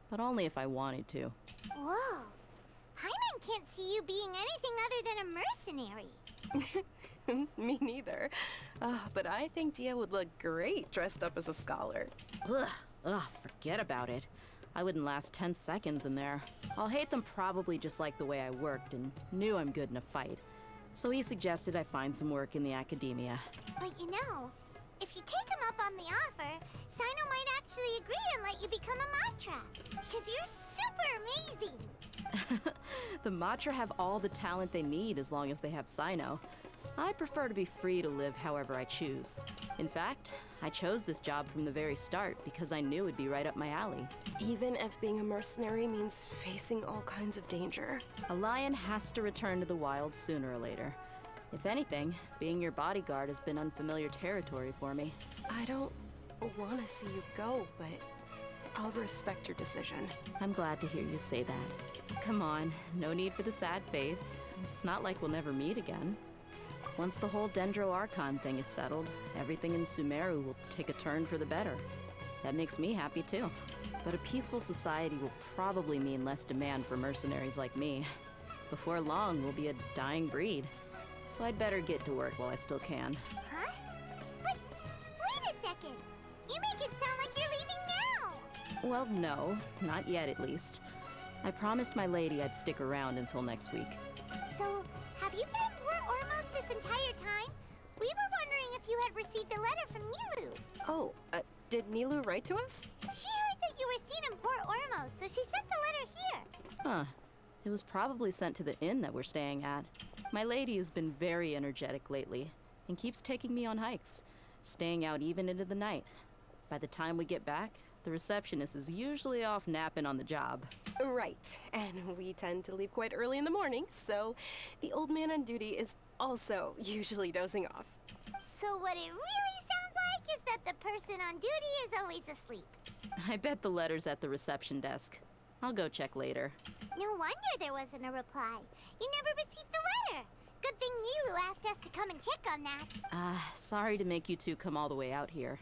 But only if I wanted to. Whoa. Hyman can't see you being anything other than a mercenary. Me neither. But I think Dia would look great dressed up as a scholar. Ugh, forget about it. I wouldn't last 10 seconds in there. Alhaitham probably just liked the way I worked and knew I'm good in a fight. So he suggested I find some work in the Academia. But you know, if you take him up on the offer, Sino might actually agree and let you become a Matra. Because you're super amazing. The Matra have all the talent they need as long as they have Sino. I prefer to be free to live however I choose. In fact, I chose this job from the very start because I knew it'd be right up my alley. Even if being a mercenary means facing all kinds of danger. A lion has to return to the wild sooner or later. If anything, being your bodyguard has been unfamiliar territory for me. I don't want to see you go, but I'll respect your decision. I'm glad to hear you say that. Come on, no need for the sad face. It's not like we'll never meet again. Once the whole Dendro Archon thing is settled, everything in Sumeru will take a turn for the better. That makes me happy too. But a peaceful society will probably mean less demand for mercenaries like me. Before long, we'll be a dying breed. So I'd better get to work while I still can. Huh? But wait a second. You make it sound like you're leaving now. Well, no, not yet at least. I promised my lady I'd stick around until next week. So, have you been in Port Ormos this entire time? We were wondering if you had received a letter from Nilu. Oh, did Nilu write to us? She heard that you were seen in Port Ormos, so she sent the letter here. Huh. It was probably sent to the inn that we're staying at. My lady has been very energetic lately and keeps taking me on hikes, staying out even into the night. By the time we get back, the receptionist is usually off napping on the job. Right, and we tend to leave quite early in the morning, so the old man on duty is also usually dozing off. So what it really sounds like is that the person on duty is always asleep. I bet the letter's at the reception desk. I'll go check later. No wonder there wasn't a reply. You never received the letter. Good thing Nilu asked us to come and check on that. Sorry to make you two come all the way out here.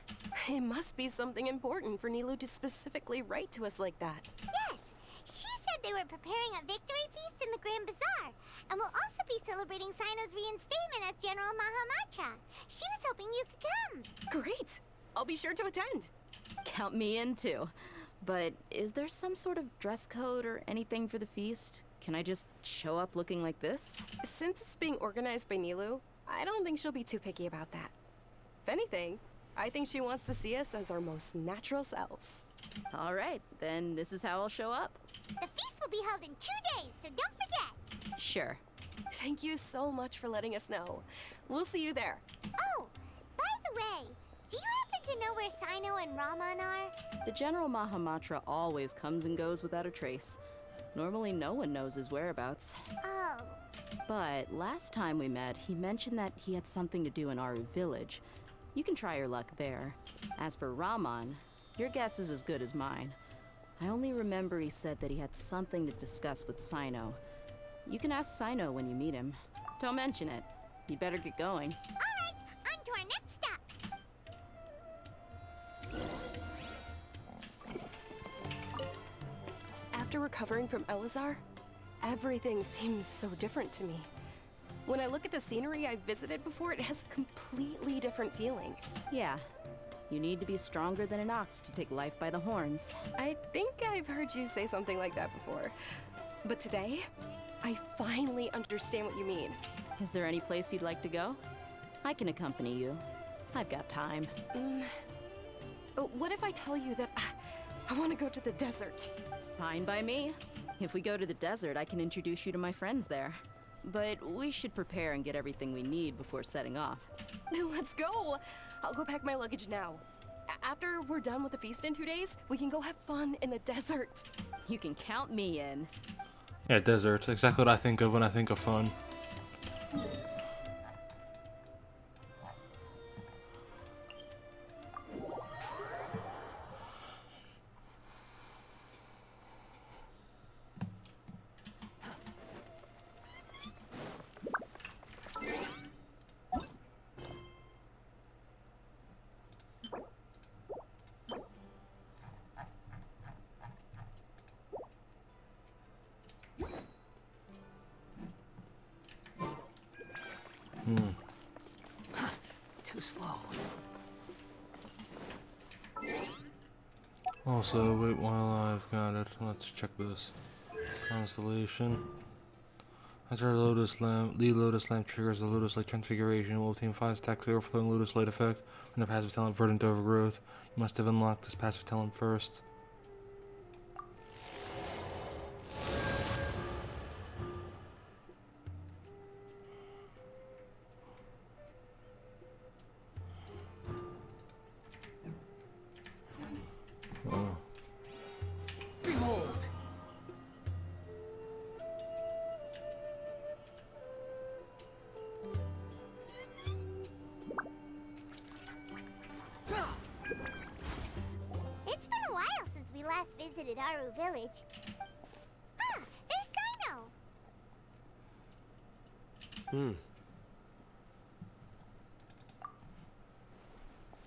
It must be something important for Nilu to specifically write to us like that. Yes, she said they were preparing a victory feast in the Grand Bazaar, and will also be celebrating Sino's reinstatement as General Mahamatra. She was hoping you could come. Great! I'll be sure to attend. Count me in too. But is there some sort of dress code or anything for the feast? Can I just show up looking like this? Since it's being organized by Nilu, I don't think she'll be too picky about that. If anything, I think she wants to see us as our most natural selves. All right, then this is how I'll show up. The feast will be held in 2 days, so don't forget. Sure. Thank you so much for letting us know. We'll see you there. Oh, by the way, do you happen to know where Sino and Raman are? The General Mahamatra always comes and goes without a trace. Normally no one knows his whereabouts. Oh. But last time we met, he mentioned that he had something to do in Aru village. You can try your luck there. As for Raman, your guess is as good as mine. I only remember he said that he had something to discuss with Sino. You can ask Sino when you meet him. Don't mention it. You'd better get going. All right, on to our next stop. After recovering from Elazar, everything seems so different to me. When I look at the scenery I've visited before, it has a completely different feeling. Yeah. You need to be stronger than an ox to take life by the horns. I think I've heard you say something like that before. But today, I finally understand what you mean. Is there any place you'd like to go? I can accompany you. I've got time. What if I tell you that I want to go to the desert? Fine by me. If we go to the desert, I can introduce you to my friends there. But we should prepare and get everything we need before setting off. Let's go! I'll go pack my luggage now. After we're done with the feast in 2 days, we can go have fun in the desert. You can count me in. Yeah, desert. Exactly what I think of when I think of fun. Too slow. Also, wait while I've got it. Let's check this. Constellation. As our Lotus Lamp, the Lotus Lamp triggers the Lotus Light transfiguration. It will obtain 5 stacks of overflowing Lotus Light effect when the passive talent Verdant Overgrowth. You must have unlocked this passive talent first. Oh. Behold! It's been a while since we last visited Aru village. Ah, there's Sino!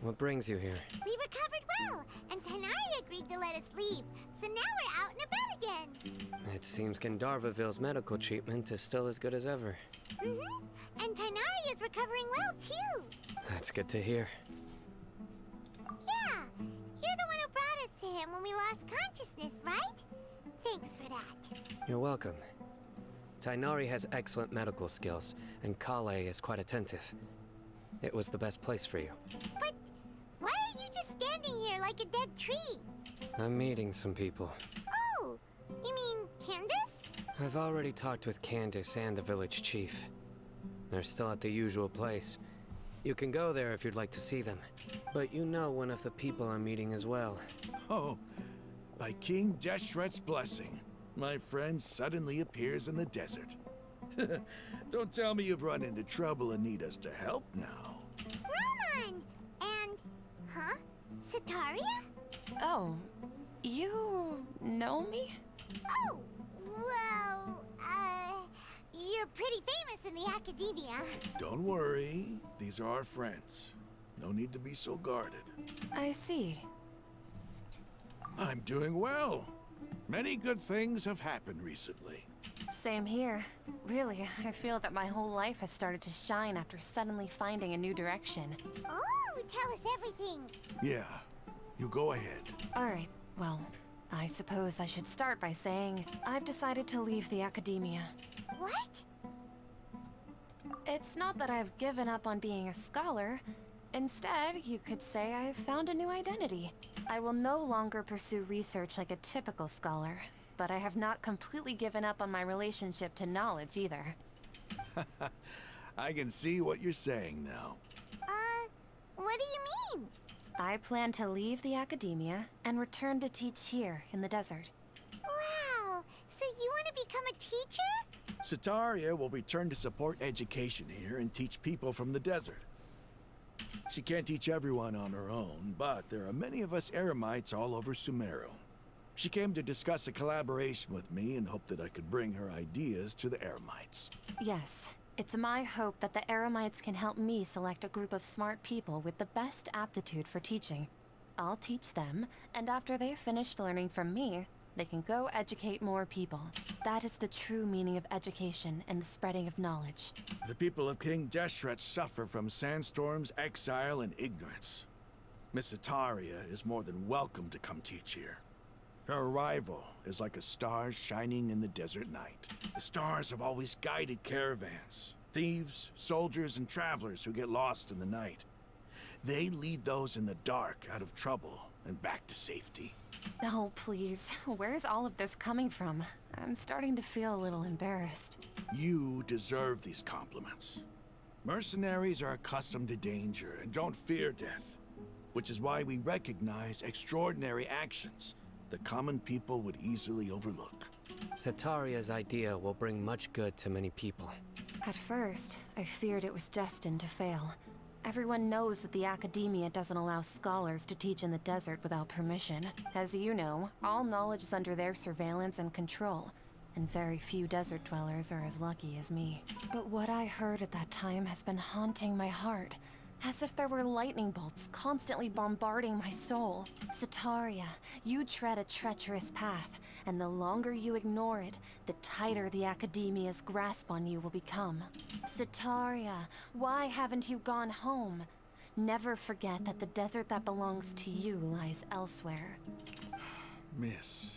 What brings you here? We recovered well, and Tanari agreed to let us leave, so now we're out and about again. It seems Gandharvaville's medical treatment is still as good as ever. And Tanari is recovering well, too. That's good to hear. Yeah, you're the one who brought us to him when we lost consciousness, right? Thanks for that. You're welcome. Tainari has excellent medical skills, and Kale is quite attentive. It was the best place for you. But why are you just standing here like a dead tree? I'm meeting some people. Oh, you mean Candace? I've already talked with Candace and the village chief. They're still at the usual place. You can go there if you'd like to see them. But you know one of the people I'm meeting as well. Oh, by King Deshret's blessing, my friend suddenly appears in the desert. Don't tell me you've run into trouble and need us to help now. Roman! And... huh? Sataria? Oh, you know me? Oh, well, you're pretty famous in the academia. Don't worry, these are our friends. No need to be so guarded. I see. I'm doing well. Many good things have happened recently. Same here. Really, I feel that my whole life has started to shine after suddenly finding a new direction. Oh, tell us everything. Yeah, you go ahead. Alright, well, I suppose I should start by saying I've decided to leave the academia. What? It's not that I've given up on being a scholar. Instead, you could say I've found a new identity. I will no longer pursue research like a typical scholar, but I have not completely given up on my relationship to knowledge either. I can see what you're saying now. What do you mean? I plan to leave the academia and return to teach here in the desert. Wow, so you want to become a teacher? Sataria will return to support education here and teach people from the desert. She can't teach everyone on her own, but there are many of us Eremites all over Sumeru. She came to discuss a collaboration with me and hoped that I could bring her ideas to the Eremites. Yes, it's my hope that the Eremites can help me select a group of smart people with the best aptitude for teaching. I'll teach them, and after they've finished learning from me, they can go educate more people. That is the true meaning of education and the spreading of knowledge. The people of King Deshret suffer from sandstorms, exile, and ignorance. Miss Sataria is more than welcome to come teach here. Her arrival is like a star shining in the desert night. The stars have always guided caravans, thieves, soldiers, and travelers who get lost in the night. They lead those in the dark out of trouble and back to safety. Oh, please. Where's all of this coming from? I'm starting to feel a little embarrassed. You deserve these compliments. Mercenaries are accustomed to danger and don't fear death, which is why we recognize extraordinary actions that common people would easily overlook. Sataria's idea will bring much good to many people. At first, I feared it was destined to fail. Everyone knows that the academia doesn't allow scholars to teach in the desert without permission. As you know, all knowledge is under their surveillance and control, and very few desert dwellers are as lucky as me. But what I heard at that time has been haunting my heart, as if there were lightning bolts constantly bombarding my soul. Sataria, you tread a treacherous path, and the longer you ignore it, the tighter the academia's grasp on you will become. Sataria, why haven't you gone home? Never forget that the desert that belongs to you lies elsewhere. Miss.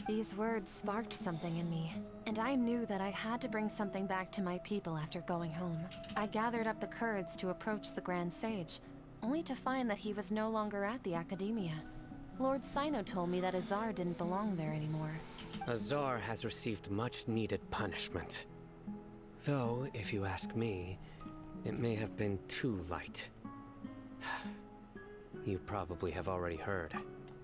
These words sparked something in me, and I knew that I had to bring something back to my people after going home. I gathered up the courage to approach the Grand Sage, only to find that he was no longer at the academia. Lord Sino told me that Azar didn't belong there anymore. Azar has received much needed punishment. Though, if you ask me, it may have been too light. You probably have already heard.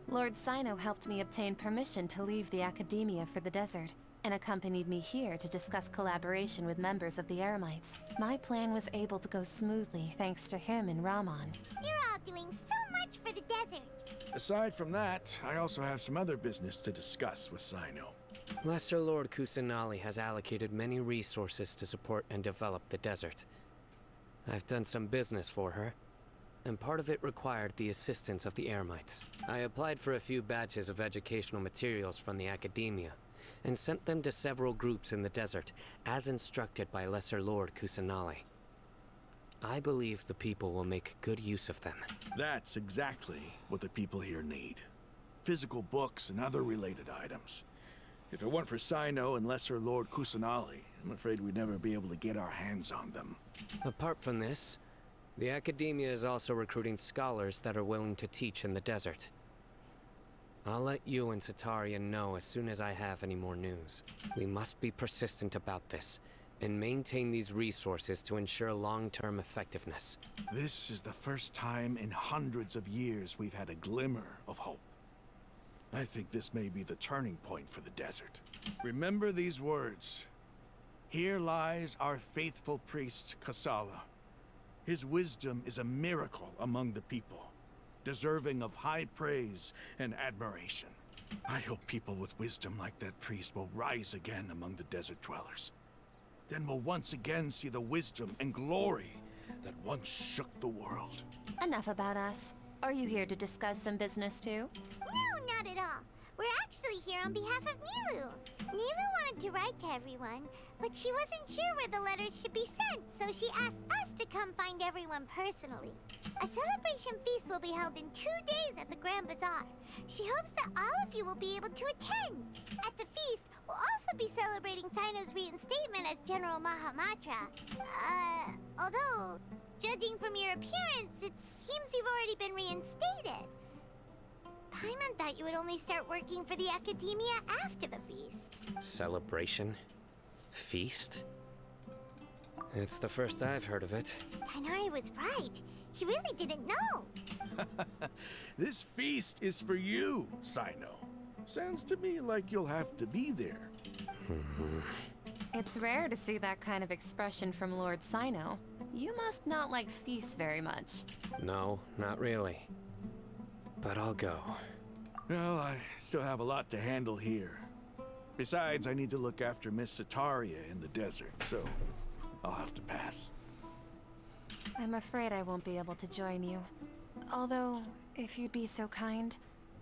Lord Sino helped me obtain permission to leave the academia for the desert, and accompanied me here to discuss collaboration with members of the Eremites. My plan was able to go smoothly thanks to him and Rahman. You're all doing so much for the desert. Aside from that, I also have some other business to discuss with Sino. Lesser Lord Kusanali has allocated many resources to support and develop the desert. I've done some business for her, and part of it required the assistance of the Eremites. I applied for a few batches of educational materials from the academia, and sent them to several groups in the desert, as instructed by Lesser Lord Kusanali. I believe the people will make good use of them. That's exactly what the people here need. Physical books and other related items. If it weren't for Sino and Lesser Lord Kusanali, I'm afraid we'd never be able to get our hands on them. Apart from this, the Academia is also recruiting scholars that are willing to teach in the desert. I'll let you and Sataria know as soon as I have any more news. We must be persistent about this, and maintain these resources to ensure long-term effectiveness. This is the first time in hundreds of years we've had a glimmer of hope. I think this may be the turning point for the desert. Remember these words. Here lies our faithful priest, Kasala. His wisdom is a miracle among the people, deserving of high praise and admiration. I hope people with wisdom like that priest will rise again among the desert dwellers. Then we'll once again see the wisdom and glory that once shook the world. Enough about us. Are you here to discuss some business too? No, not at all. We're actually here on behalf of Nilu. Nilu wanted to write to everyone, but she wasn't sure where the letters should be sent, so she asked us to come find everyone personally. A celebration feast will be held in 2 days at the Grand Bazaar. She hopes that all of you will be able to attend. At the feast, we'll also be celebrating Sino's reinstatement as General Mahamatra. Although, judging from your appearance, it seems you've already been reinstated. Paimon thought you would only start working for the Academia after the feast. Celebration? Feast? It's the first I've heard of it. Tainari was right. He really didn't know. This feast is for you, Sino. Sounds to me like you'll have to be there. It's rare to see that kind of expression from Lord Sino. You must not like feasts very much. No, not really. But I'll go. Well, I still have a lot to handle here. Besides, I need to look after Miss Sataria in the desert, so I'll have to pass. I'm afraid I won't be able to join you. Although, if you'd be so kind,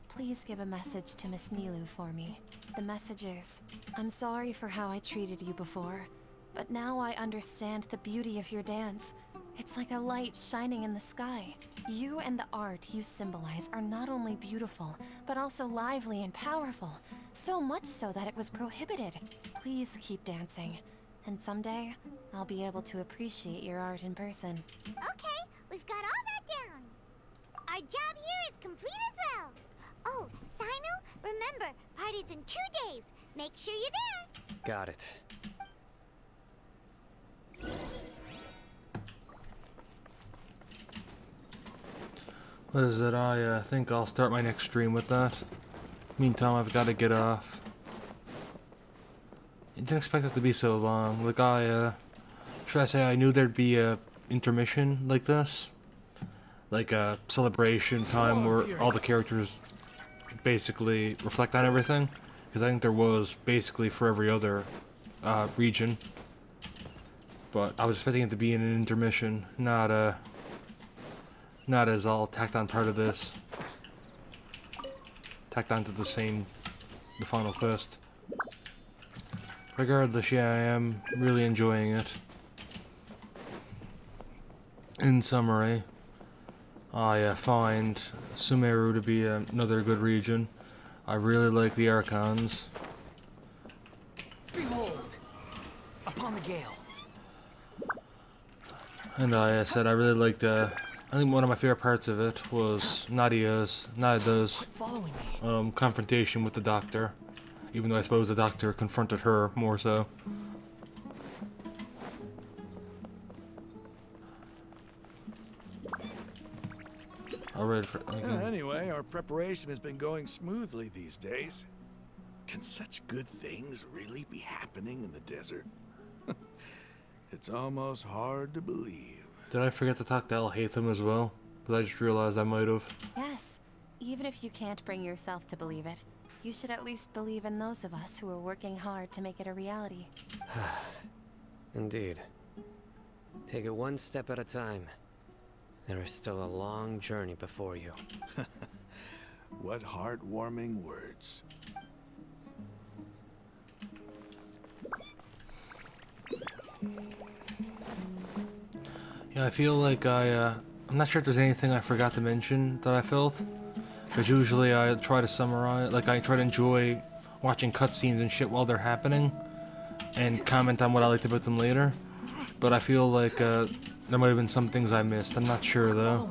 please give a message to Miss Nilu for me. The message is, I'm sorry for how I treated you before, but now I understand the beauty of your dance. It's like a light shining in the sky. You and the art you symbolize are not only beautiful, but also lively and powerful. So much so that it was prohibited. Please keep dancing. And someday, I'll be able to appreciate your art in person. Okay, we've got all that down. Our job here is complete as well. Oh, Sino, remember, party's in 2 days. Make sure you're there. Got it. What is it? I think I'll start my next stream with that. Meantime, I've got to get off. I didn't expect it to be so long. Like should I say I knew there'd be a intermission like this? Like a celebration time where all the characters basically reflect on everything? Because I think there was basically for every other region. But I was expecting it to be in an intermission, not as all tacked on part of this. Tacked onto the final quest. Regardless, yeah, I am really enjoying it. In summary, I find Sumeru to be another good region. I really like the Archons. Behold, upon the gale. And I said I really liked, I think one of my favorite parts of it was Nadia's confrontation with the Doctor. Even though I suppose the Doctor confronted her more so. Alright, anyway, our preparation has been going smoothly these days. Can such good things really be happening in the desert? It's almost hard to believe. Did I forget to talk to El Hatham as well? Because I just realized I might have. Yes, even if you can't bring yourself to believe it, you should at least believe in those of us who are working hard to make it a reality. Indeed. Take it one step at a time. There is still a long journey before you. What heartwarming words. Yeah, I feel like I'm not sure if there's anything I forgot to mention that I felt. Because usually I try to summarize, like I try to enjoy watching cutscenes and shit while they're happening and comment on what I liked about them later. But I feel like there might have been some things I missed. I'm not sure though.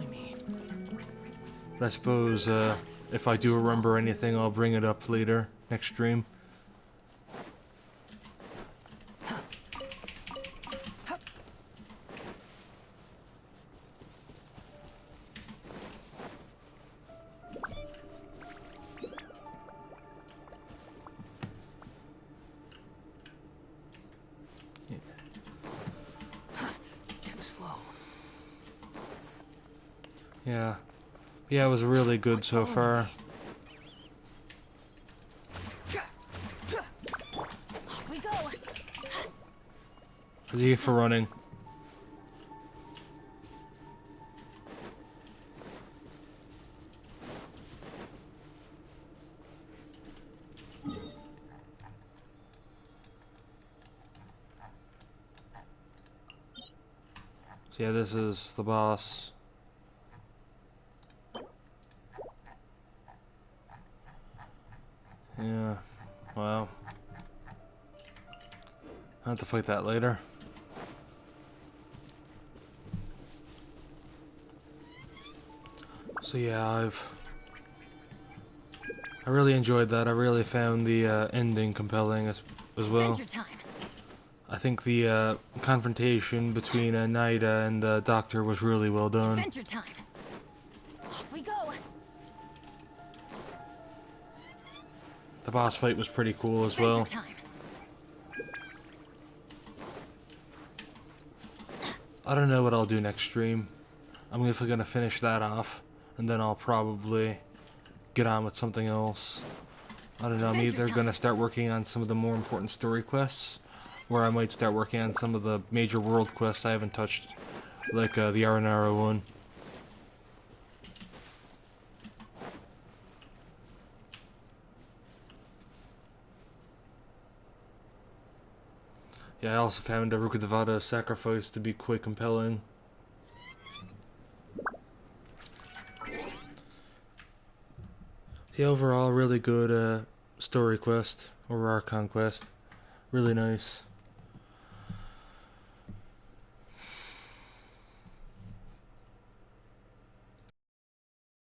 But I suppose if I do remember anything, I'll bring it up later next stream. Yeah. Yeah, it was really good so far. Off we go. Z for running. So yeah, this is the boss. Yeah, well, I'll have to fight that later. So yeah, I really enjoyed that. I really found the ending compelling as well. I think the confrontation between Naida and the Doctor was really well done. Adventure time. Off we go. The boss fight was pretty cool as well. I don't know what I'll do next stream. I'm definitely gonna finish that off, and then I'll probably get on with something else. I don't know, I'm either gonna start working on some of the more important story quests, or I might start working on some of the major world quests I haven't touched, like the Aranara one. Yeah, I also found Rukkhadevata's sacrifice to be quite compelling. The overall really good story quest, or Archon quest. Really nice.